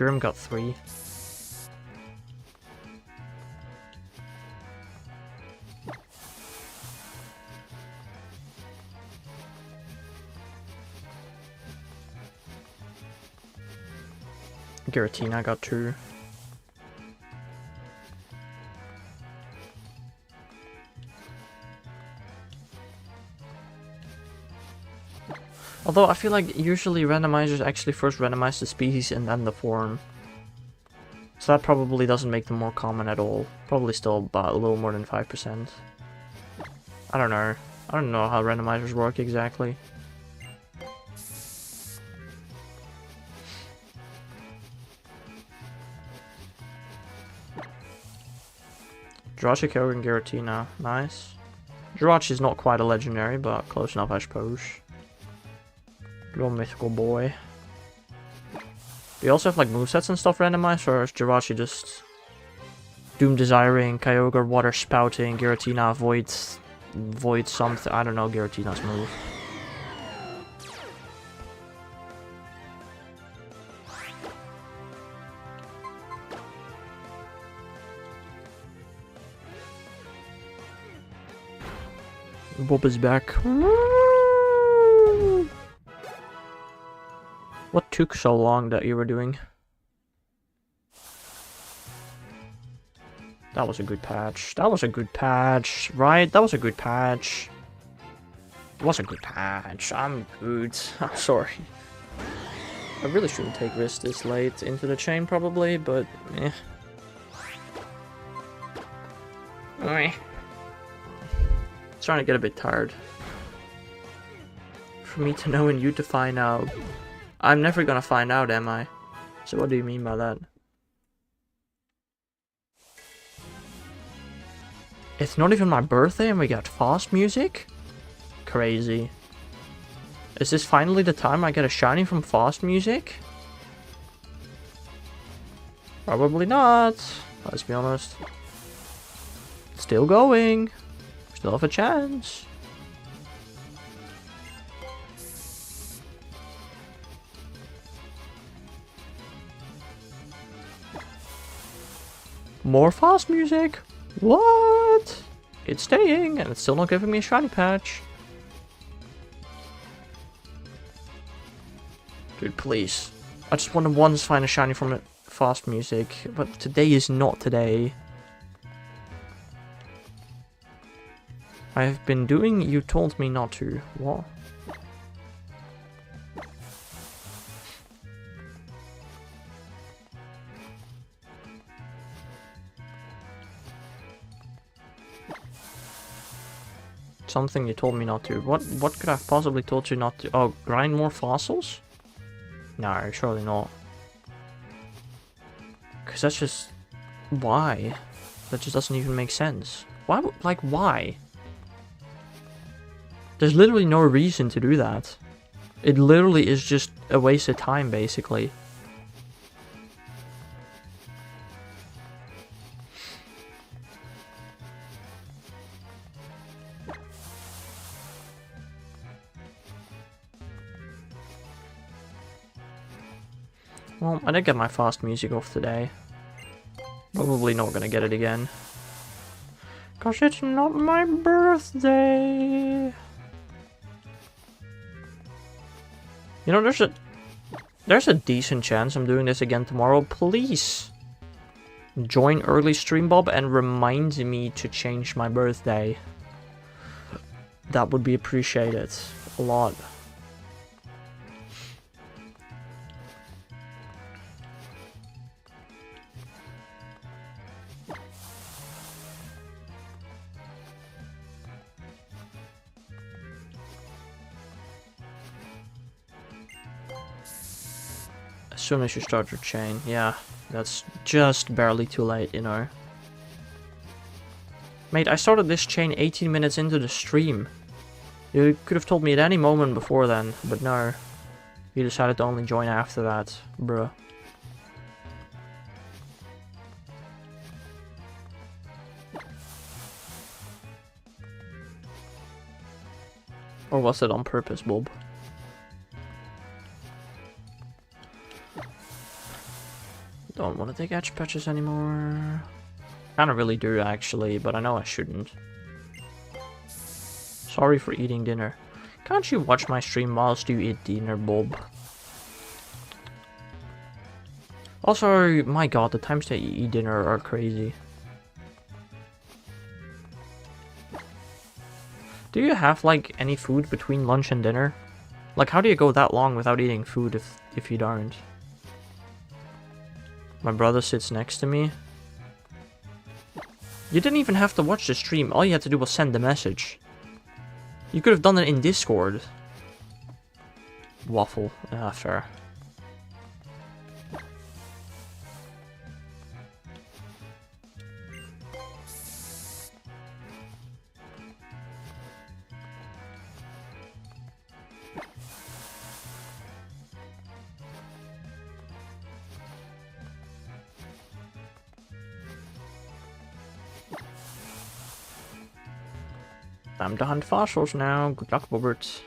Grim got 3. Giratina got 2. Although I feel like usually randomizers actually first randomize the species and then the form. So that probably doesn't make them more common at all. Probably still about a little more than 5%. I don't know. I don't know how randomizers work exactly. Jirachi, Kyogre, and Giratina. Nice. Jirachi is not quite a legendary, but close enough I suppose. Little mythical boy. Do you also have like movesets and stuff randomized, or is Jirachi just Doom Desiring, Kyogre, Water Spouting, Giratina, Void something? I don't know Giratina's move. Bob is back. What took so long that you were doing? That was a good patch. That was a good patch, right? That was a good patch. It was a good patch. I'm good. I'm sorry. I really shouldn't take risks this late into the chain probably, but eh. Starting to get a bit tired. For me to know and you to find out. I'm never gonna find out, am I? So what do you mean by that? It's not even my birthday and we got fast music? Crazy. Is this finally the time I get a shiny from fast music? Probably not. Let's be honest. Still going. Still have a chance. More fast music? What? It's staying, and it's still not giving me a shiny patch. Dude, please. I just want to once find a shiny from it. Fast music, but today is not today. I have been doing you told me not to. What? Something you told me not to. What could I have possibly told you not to? Oh, grind more fossils? No, surely not. Because that's just... Why? That just doesn't even make sense. Why? Like, why? There's literally no reason to do that. It literally is just a waste of time, basically. Well, I did get my fast music off today. Probably not gonna get it again. Cause it's not my birthday. You know, there's a decent chance I'm doing this again tomorrow. Please join early stream, Bob, and remind me to change my birthday. That would be appreciated a lot. As soon as you start your chain, yeah, that's just barely too late, you know. Mate, I started this chain 18 minutes into the stream. You could have told me at any moment before then, but no. You decided to only join after that, bruh. Or was it on purpose, Bob? Don't want to take edge patches anymore. Kinda really do actually, but I know I shouldn't. Sorry for eating dinner. Can't you watch my stream whilst you eat dinner, Bob? Also, my god, the times that you eat dinner are crazy. Do you have, like, any food between lunch and dinner? Like, how do you go that long without eating food if you don't? My brother sits next to me. You didn't even have to watch the stream. All you had to do was send the message. You could have done it in Discord. Waffle. Ah, fair. Time to hunt fossils now. Good luck, Bobbert.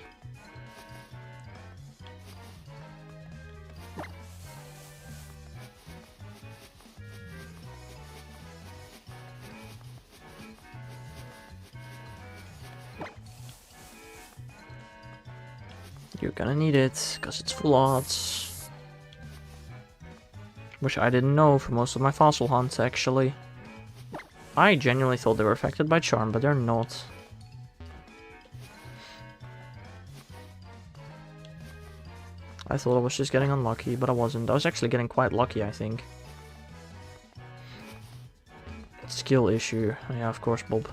You're gonna need it, because it's full odds. Which I didn't know for most of my fossil hunts, actually. I genuinely thought they were affected by charm, but they're not. I thought I was just getting unlucky, but I wasn't. I was actually getting quite lucky, I think. Skill issue. Yeah, of course, Bob.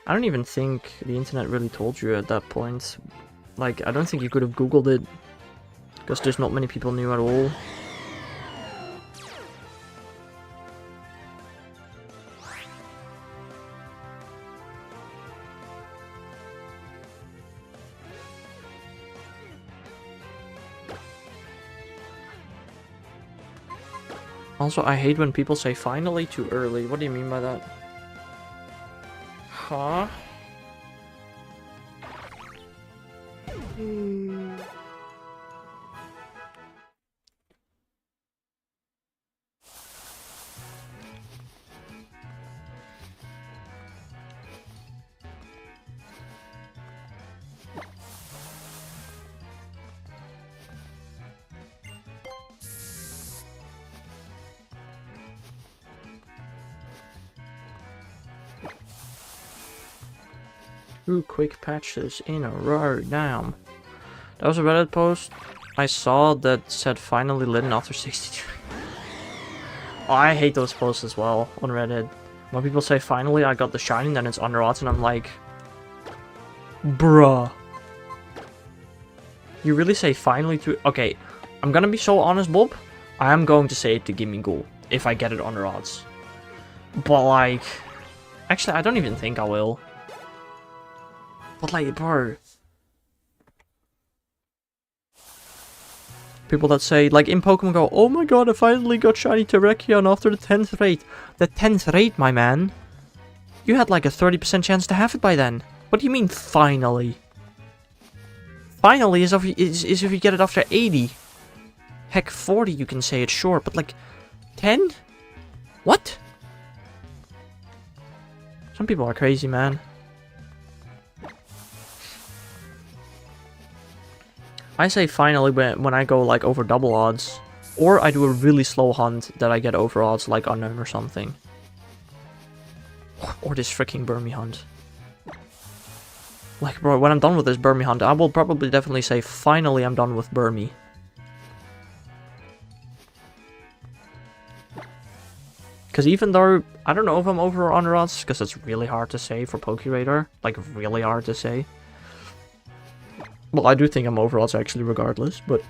I don't even think the internet really told you at that point. Like, I don't think you could have googled it, because there's not many people knew at all. Also, I hate when people say finally too early. What do you mean by that? Huh? Two quick patches in a row, damn. That was a Reddit post I saw that said finally lit after 62. Oh, I hate those posts as well on Reddit. When people say finally I got the shiny, then it's under odds, and I'm like, bruh. You really say finally to... Okay, I'm gonna be so honest, Bob. I am going to say it to Gimme Ghoul if I get it under odds. But like... Actually, I don't even think I will. But like, bro. People that say, like in Pokemon Go, oh my god, I finally got shiny Terrakion after the 10th raid. The 10th raid, my man. You had like a 30% chance to have it by then. What do you mean, finally? Finally is if you get it after 80. Heck, 40 you can say it's short, but like, 10? What? Some people are crazy, man. I say finally when I go like over double odds. Or I do a really slow hunt that I get over odds like unknown or something. Or this freaking Burmy hunt. Like bro, when I'm done with this Burmy hunt, I will probably definitely say finally I'm done with Burmy. Because even though, I don't know if I'm over or under odds, because it's really hard to say for PokeRadar. Like really hard to say. Well, I do think I'm over odds actually, regardless, but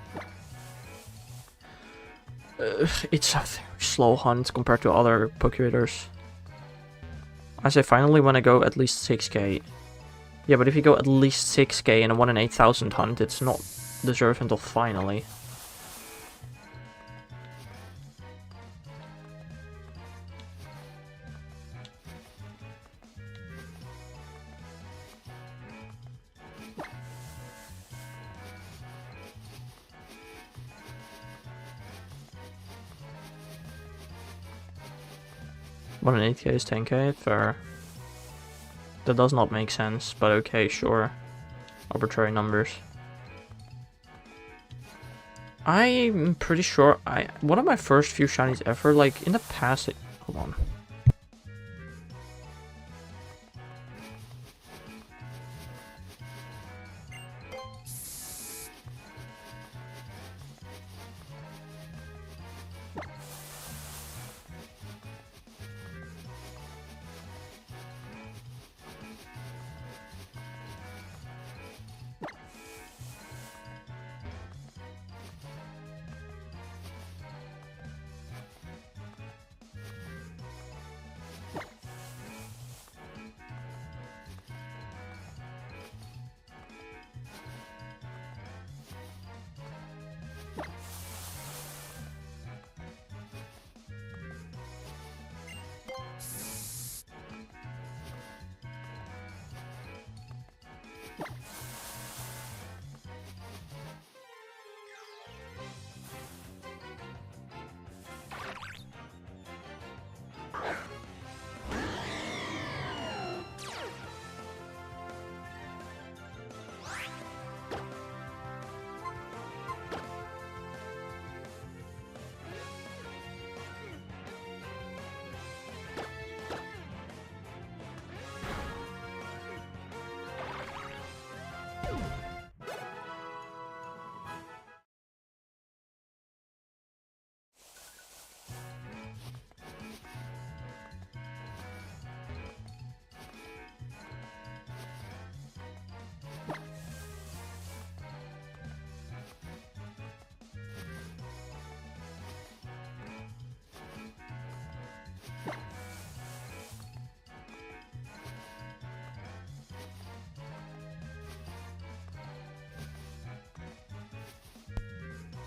it's a very slow hunt compared to other PokeRadars. I say finally when I go at least 6k. Yeah, but if you go at least 6k in a 1 in 8,000 hunt, it's not deserved until finally. What an 8k is 10k? Fair. That does not make sense, but okay, sure. Arbitrary numbers. I'm pretty sure one of my first few shinies ever, like in the past, hold on.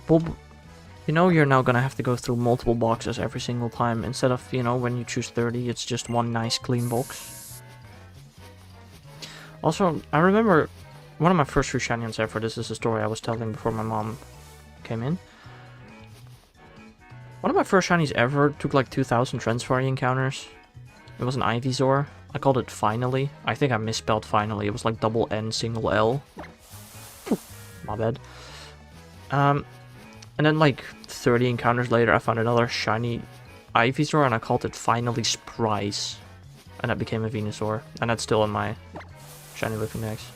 Well, you know you're now gonna have to go through multiple boxes every single time. Instead of, you know, when you choose 30, it's just one nice clean box. Also, I remember one of my first few shinies ever, this is a story I was telling before my mom came in. One of my first shinies ever took like 2,000 transfer encounters. It was an Ivysaur. I called it Finally. I think I misspelled Finally. It was like double N, single L. My bad. And then like 30 encounters later, I found another shiny Ivysaur and I called it Finally Surprise. And that became a Venusaur. And that's still in my shiny looking decks.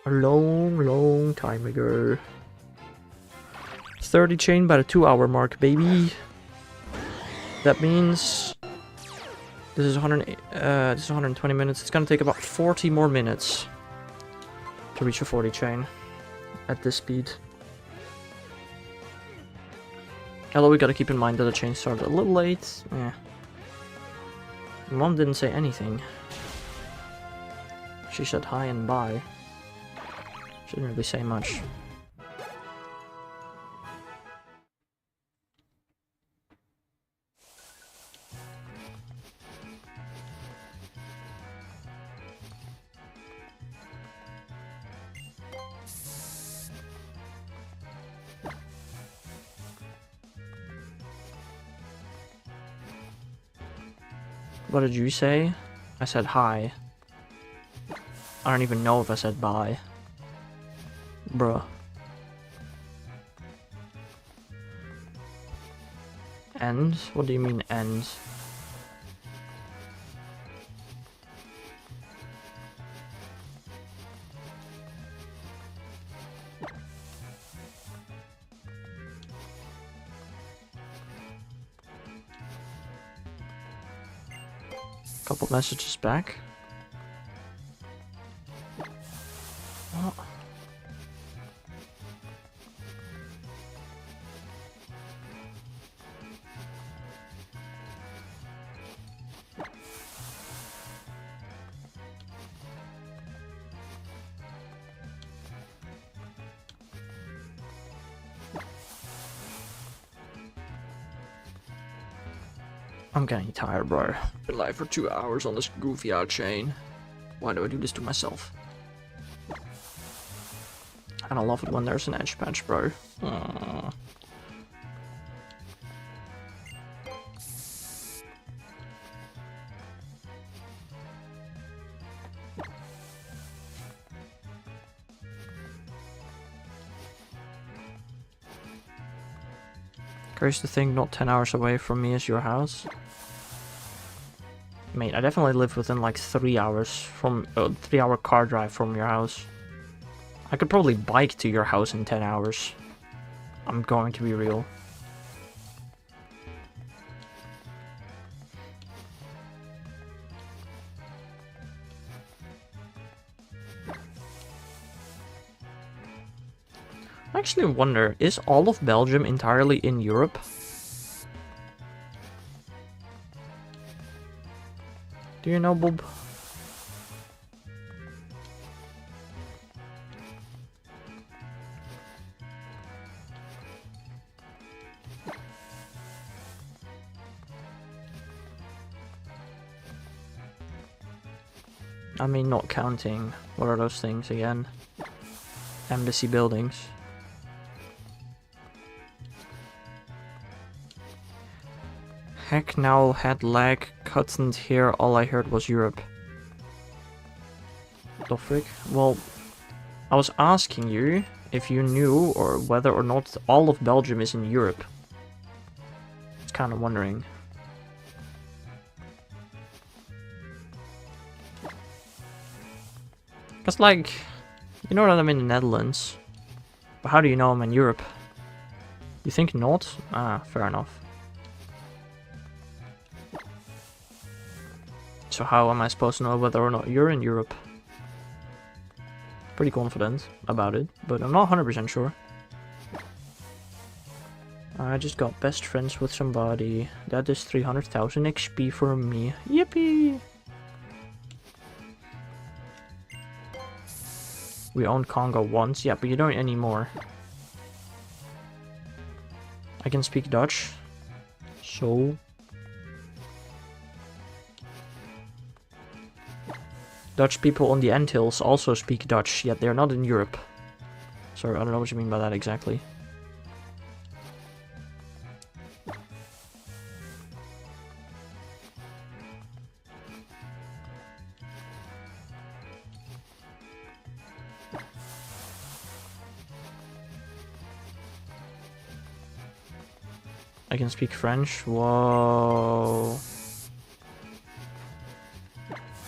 A long, long time ago. 30 chain by the 2-hour mark, baby. That means this is 120 minutes. It's gonna take about 40 more minutes to reach a 40 chain at this speed. Although we gotta keep in mind that the chain started a little late. Yeah. Mom didn't say anything. She said hi and bye. She didn't really say much. What did you say? I said hi. I don't even know if I said bye. Bruh. End? What do you mean end? Couple messages back. Oh. I'm getting tired, bro. Been live for 2 hours on this goofy out chain. Why do I do this to myself? And I love it when there's an edge patch, bro. Aww. Curious to think not 10 hours away from me is your house. Mate, I definitely live within like 3 hours from 3-hour car drive from your house. I could probably bike to your house in 10 hours. I'm going to be real. I actually wonder, is all of Belgium entirely in Europe? Do you know, Bob? I mean, not counting. What are those things again? Embassy buildings. Heck now had lag, couldn't hear, all I heard was Europe. The frick? Well, I was asking you if you knew or whether or not all of Belgium is in Europe. I was kind of wondering. Cause like, you know that I'm in the Netherlands. But how do you know I'm in Europe? You think not? Ah, fair enough. So how am I supposed to know whether or not you're in Europe? Pretty confident about it, but I'm not 100% sure. I just got best friends with somebody. That is 300,000 XP for me. Yippee! We owned Congo once, yeah, but you don't anymore. I can speak Dutch. So... Dutch people on the Antilles also speak Dutch, yet they're not in Europe. Sorry, I don't know what you mean by that exactly. I can speak French. Whoa.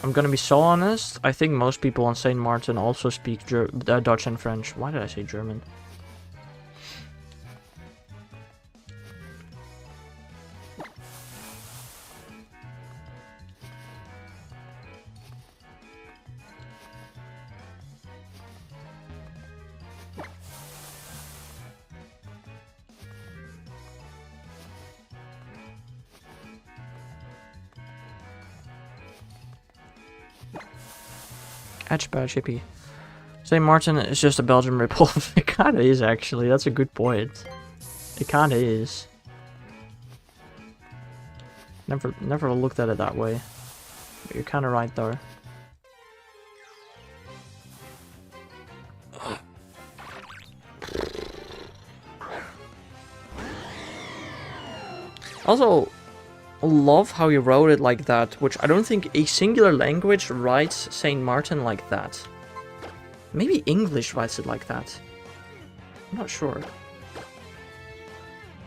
I'm gonna be so honest, I think most people on St. Martin also speak Dutch and French. Why did I say German? Bad chippy. St. Martin is just a Belgian ripoff. It kinda is actually, that's a good point. It kinda is. Never looked at it that way. But you're kinda right though. Also, love how you wrote it like that, which I don't think a singular language writes St. Martin like that. Maybe English writes it like that. I'm not sure.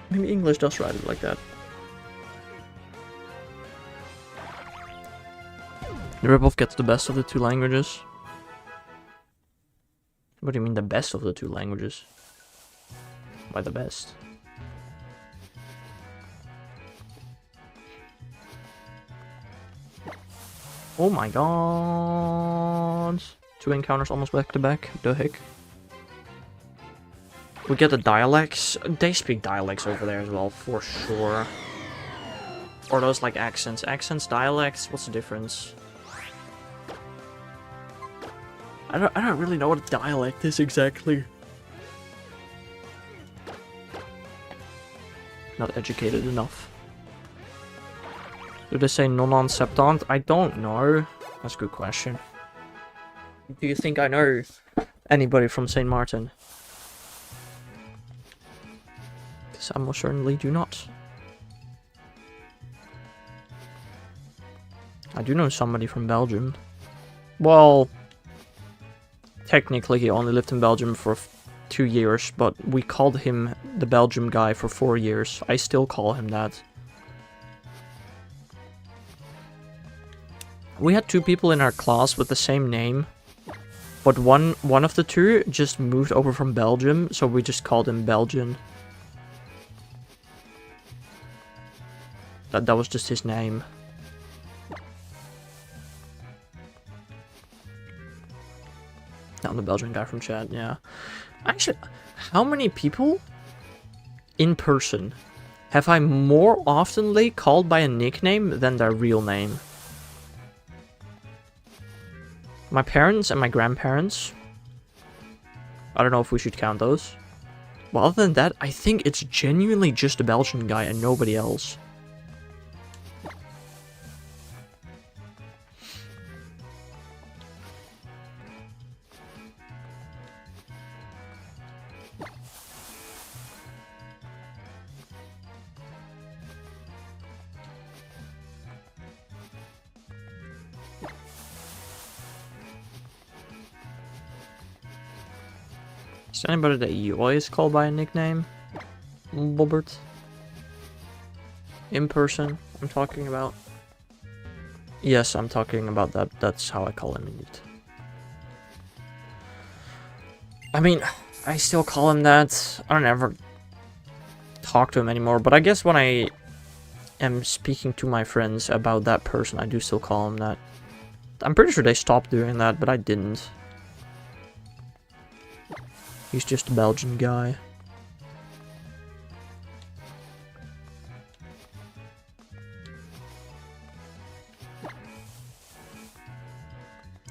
Maybe English does write it like that. The ripoff gets the best of the two languages. What do you mean the best of the two languages? Why the best? Oh my god. 2 encounters almost back to back. The heck? We get the dialects. They speak dialects over there as well, for sure. Or those like accents. Accents, dialects, what's the difference? I don't really know what a dialect is exactly. Not educated enough. Do they say non-septant? I don't know. That's a good question. Do you think I know anybody from St. Martin? Because I most certainly do not. I do know somebody from Belgium. Well, technically he only lived in Belgium for 2 years, but we called him the Belgium guy for 4 years. I still call him that. We had 2 people in our class with the same name, but one of the 2 just moved over from Belgium, so we just called him Belgian. That was just his name. Not the Belgian guy from chat, yeah. Actually, how many people in person have I more oftenly called by a nickname than their real name? My parents and my grandparents. I don't know if we should count those. But other than that, I think it's genuinely just a Belgian guy and nobody else. Is there anybody that you always call by a nickname? Bobbert? In person, I'm talking about. Yes, I'm talking about that. That's how I call him indeed. I mean, I still call him that. I don't ever talk to him anymore, but I guess when I am speaking to my friends about that person, I do still call him that. I'm pretty sure they stopped doing that, but I didn't. He's just a Belgian guy.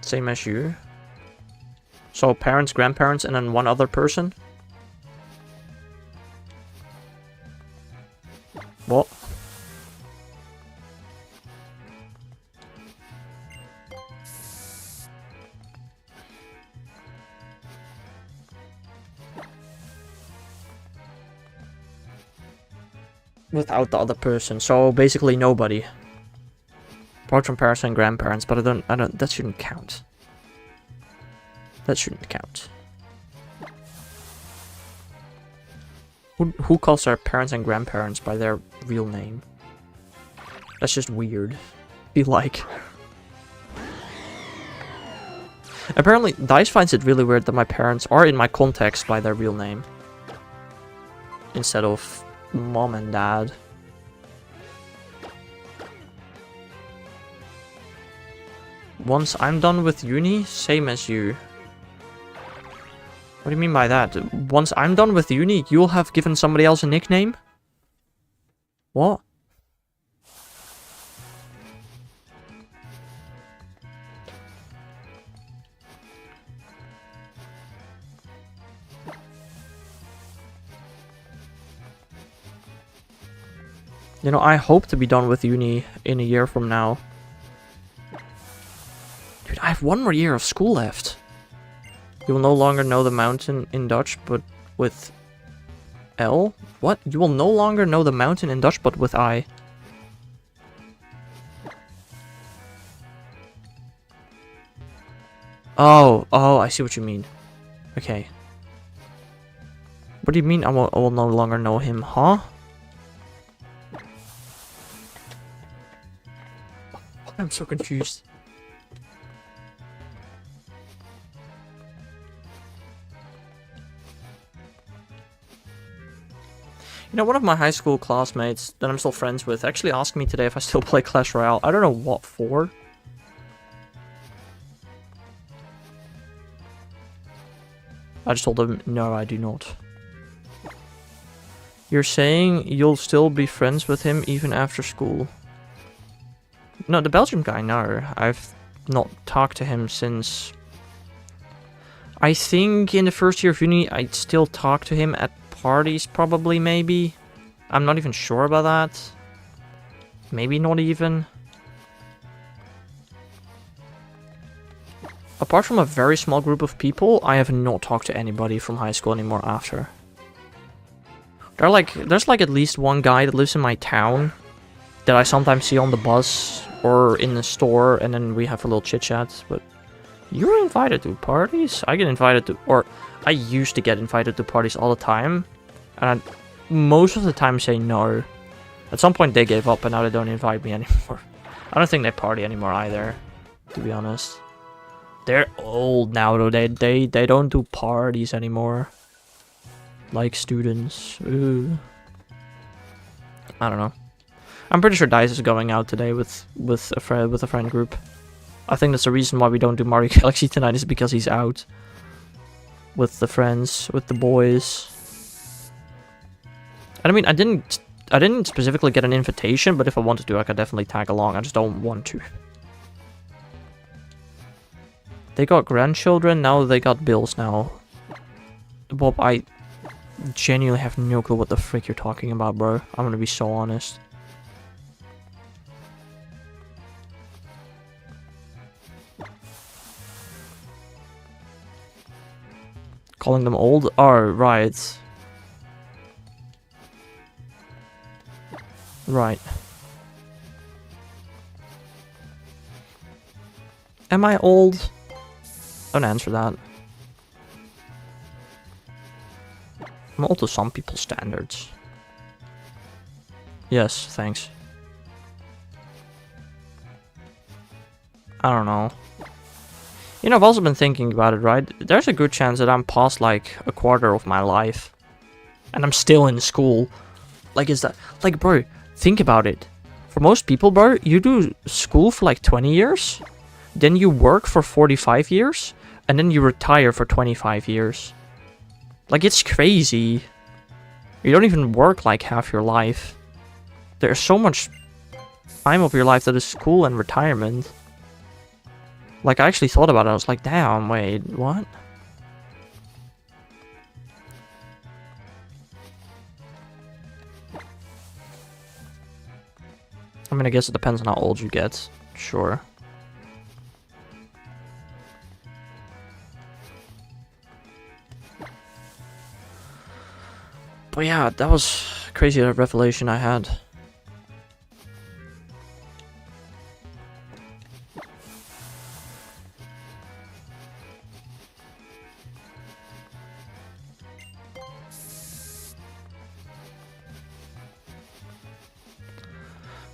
Same as you. So parents, grandparents, and then one other person? What? Without the other person, so basically nobody. Apart from parents and grandparents, but I don't, that shouldn't count. That shouldn't count. Who calls their parents and grandparents by their real name? That's just weird. Be like. Apparently, Dice finds it really weird that my parents are in my context by their real name. Instead of mom and dad. Once I'm done with uni, same as you. What do you mean by that? Once I'm done with uni, you'll have given somebody else a nickname? What? You know, I hope to be done with uni in a year from now. Dude, I have 1 more year of school left. You will no longer know the mountain in Dutch, but with L? What? You will no longer know the mountain in Dutch, but with I. Oh, I see what you mean. Okay. What do you mean I will no longer know him, huh? I'm so confused. You know, one of my high school classmates that I'm still friends with actually asked me today if I still play Clash Royale. I don't know what for. I just told him, no, I do not. You're saying you'll still be friends with him even after school? No, the Belgian guy, no. I've not talked to him since... I think in the first year of uni, I'd still talk to him at parties, probably, maybe. I'm not even sure about that. Maybe not even. Apart from a very small group of people, I have not talked to anybody from high school anymore after. There's like at least one guy that lives in my town that I sometimes see on the bus or in the store, and then we have a little chit chat, but You're invited to parties? I get invited to, or I used to get invited to parties all the time, and I most of the time say no. At some point they gave up and now they don't invite me anymore. I don't think they party anymore either, to be honest. They're old now though, they don't do parties anymore. Like students. Ooh. I don't know. I'm pretty sure Dice is going out today with a friend group. I think that's the reason why we don't do Mario Galaxy tonight, is because he's out with the friends, with the boys. And I mean, I didn't specifically get an invitation, but if I wanted to, I could definitely tag along. I just don't want to. They got grandchildren, now they got bills now. Bob, I genuinely have no clue what the frick you're talking about, bro. I'm gonna be so honest. Calling them old? Oh, right. Right. Am I old? Don't answer that. I'm old to some people's standards. Yes, thanks. I don't know. You know, I've also been thinking about it, right? There's a good chance that I'm past like a quarter of my life. And I'm still in school. Like, is that... Like, bro, think about it. For most people, bro, you do school for like 20 years. Then you work for 45 years. And then you retire for 25 years. Like, it's crazy. You don't even work like half your life. There's so much time of your life that is school and retirement. Like, I actually thought about it. I was like, damn, wait, what? I mean, I guess it depends on how old you get. Sure. But yeah, that was crazy, a revelation I had.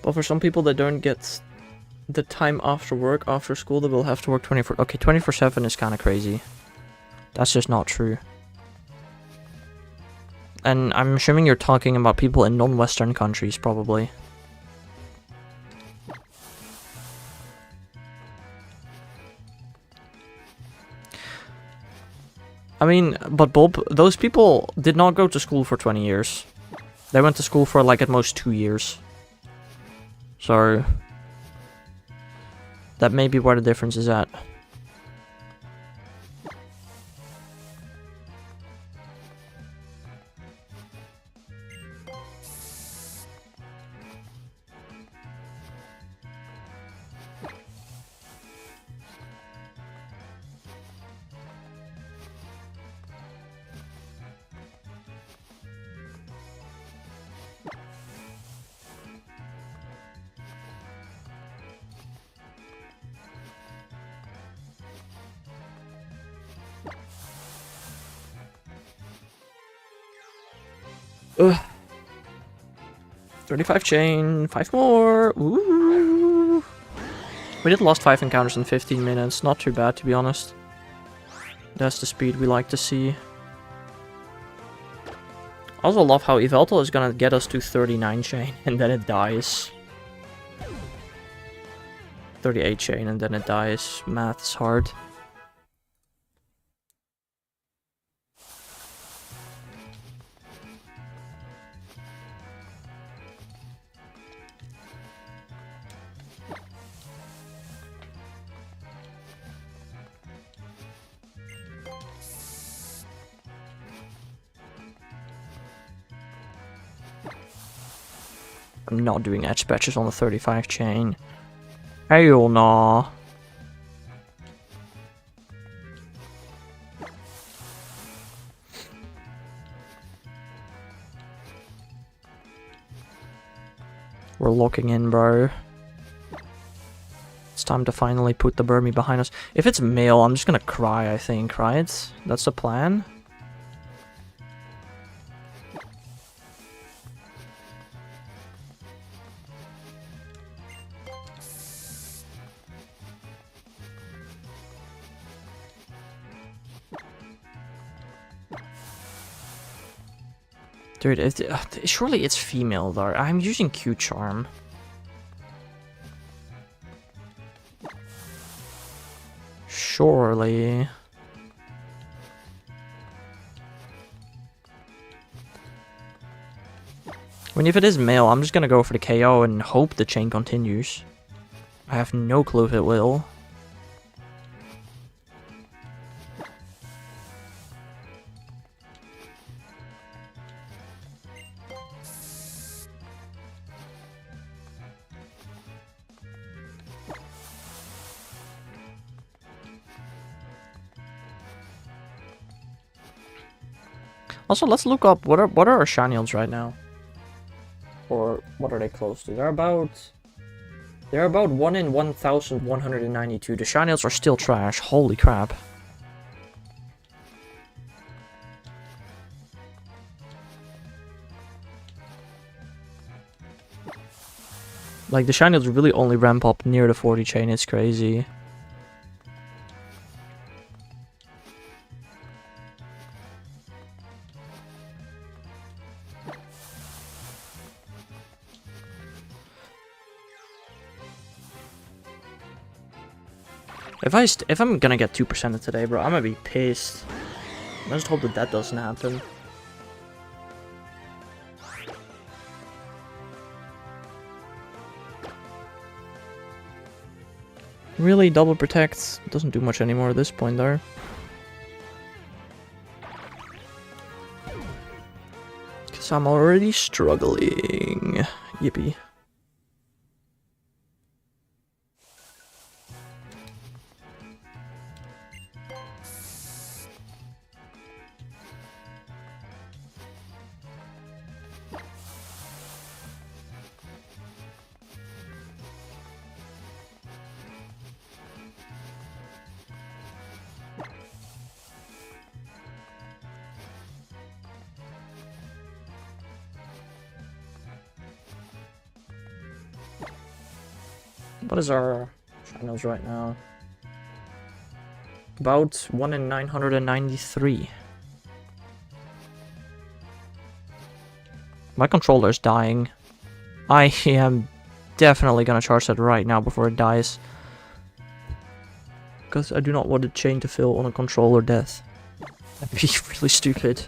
But for some people that don't get the time after work, after school, they will have to work 24... Okay, 24/7 is kind of crazy. That's just not true. And I'm assuming you're talking about people in non-Western countries, probably. I mean, but Bob, those people did not go to school for 20 years. They went to school for like at most 2 years. So that may be where the difference is at. Ugh. 35 chain, 5 more. Ooh. We did lost 5 encounters in 15 minutes. Not too bad, to be honest. That's the speed we like to see. I also love how Yveltal is gonna get us to 39 chain and then it dies. 38 chain and then it dies. Math's hard. I'm not doing edge patches on the 35 chain. Hell nah. We're locking in, bro. time to finally put the Burmy behind us. If it's male, I'm just gonna cry, I think, right? That's the plan? Dude, surely it's female though. I'm using Q Charm. Surely. I mean, if it is male, I'm just gonna go for the KO and hope the chain continues. I have no clue if it will. Also, let's look up what are our shiny odds right now, or what are they close to? They're about 1 in 1,192. The shiny odds are still trash. Holy crap! Like the shiny odds really only ramp up near the 40 chain. It's crazy. If I'm gonna get 2% today, bro, I'm gonna be pissed. I just hope that doesn't happen. Really, double protects doesn't do much anymore at this point, though. Cause I'm already struggling. Yippee. What is our channels right now? About 1 in 993. My controller is dying. I am definitely gonna charge that right now before it dies. Because I do not want the chain to fill on a controller death. That'd be really stupid.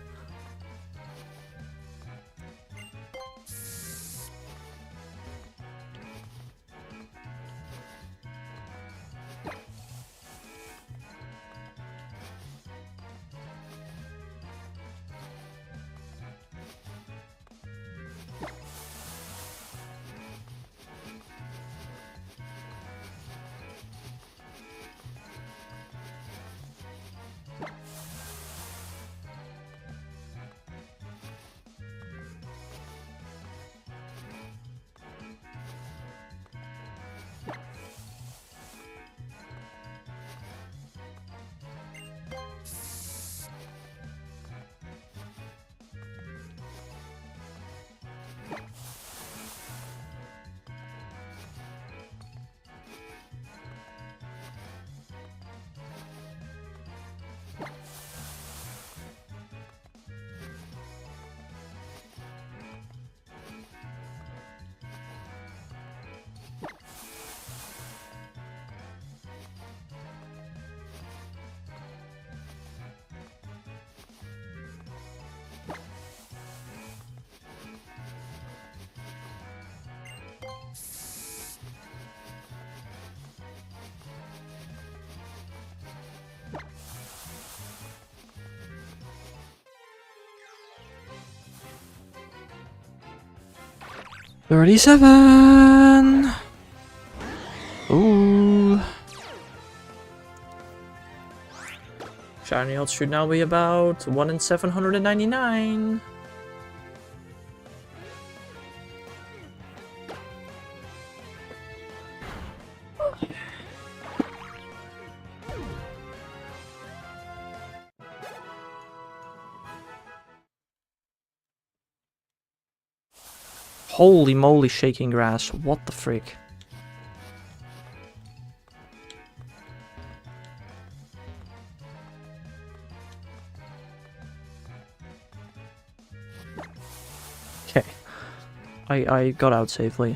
$37. Ooh. Shiny odds should now be about 1 in 799. Holy moly, shaking grass. What the frick? Okay. I got out safely.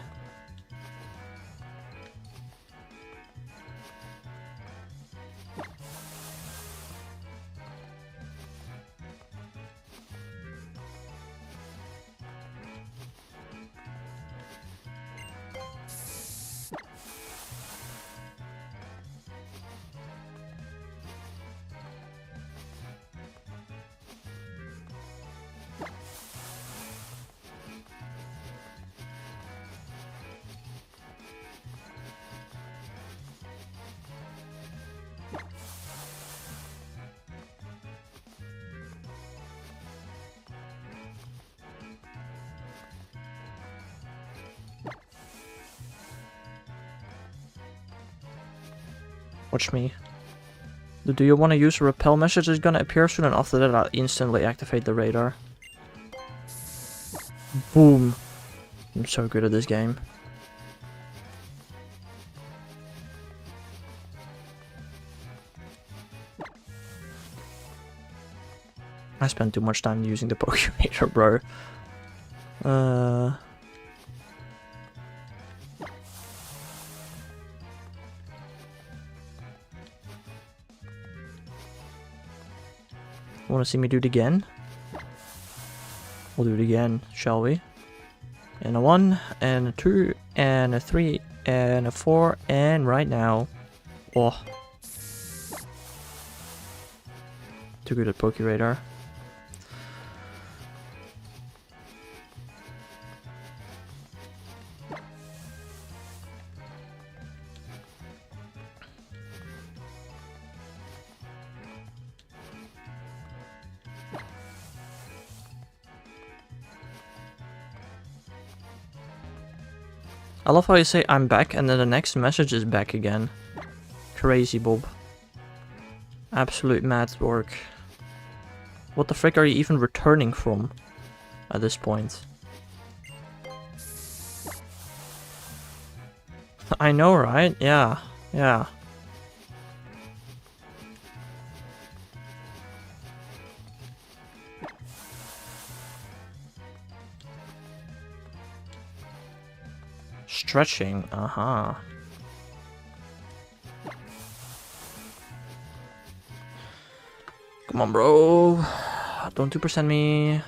Watch me. Do you want to use a repel message? It's gonna appear soon, and after that I'll instantly activate the radar. Boom. I'm so good at this game. I spent too much time using the Pokerator, bro. Want to see me do it again? We'll do it again, shall we? And a 1, and a 2, and a 3, and a 4, and right now. Oh. Too good at Pokerator. I love how you say I'm back and then the next message is back again. Crazy Bob. Absolute mad work. What the frick are you even returning from at this point? I know, right? Yeah, yeah. Stretching, uh-huh. Come on, bro. Don't 2% me.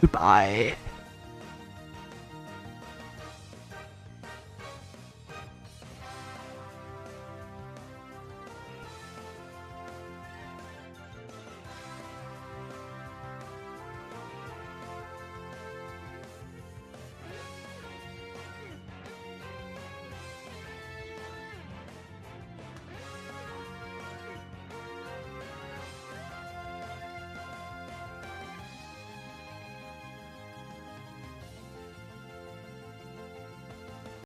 Goodbye.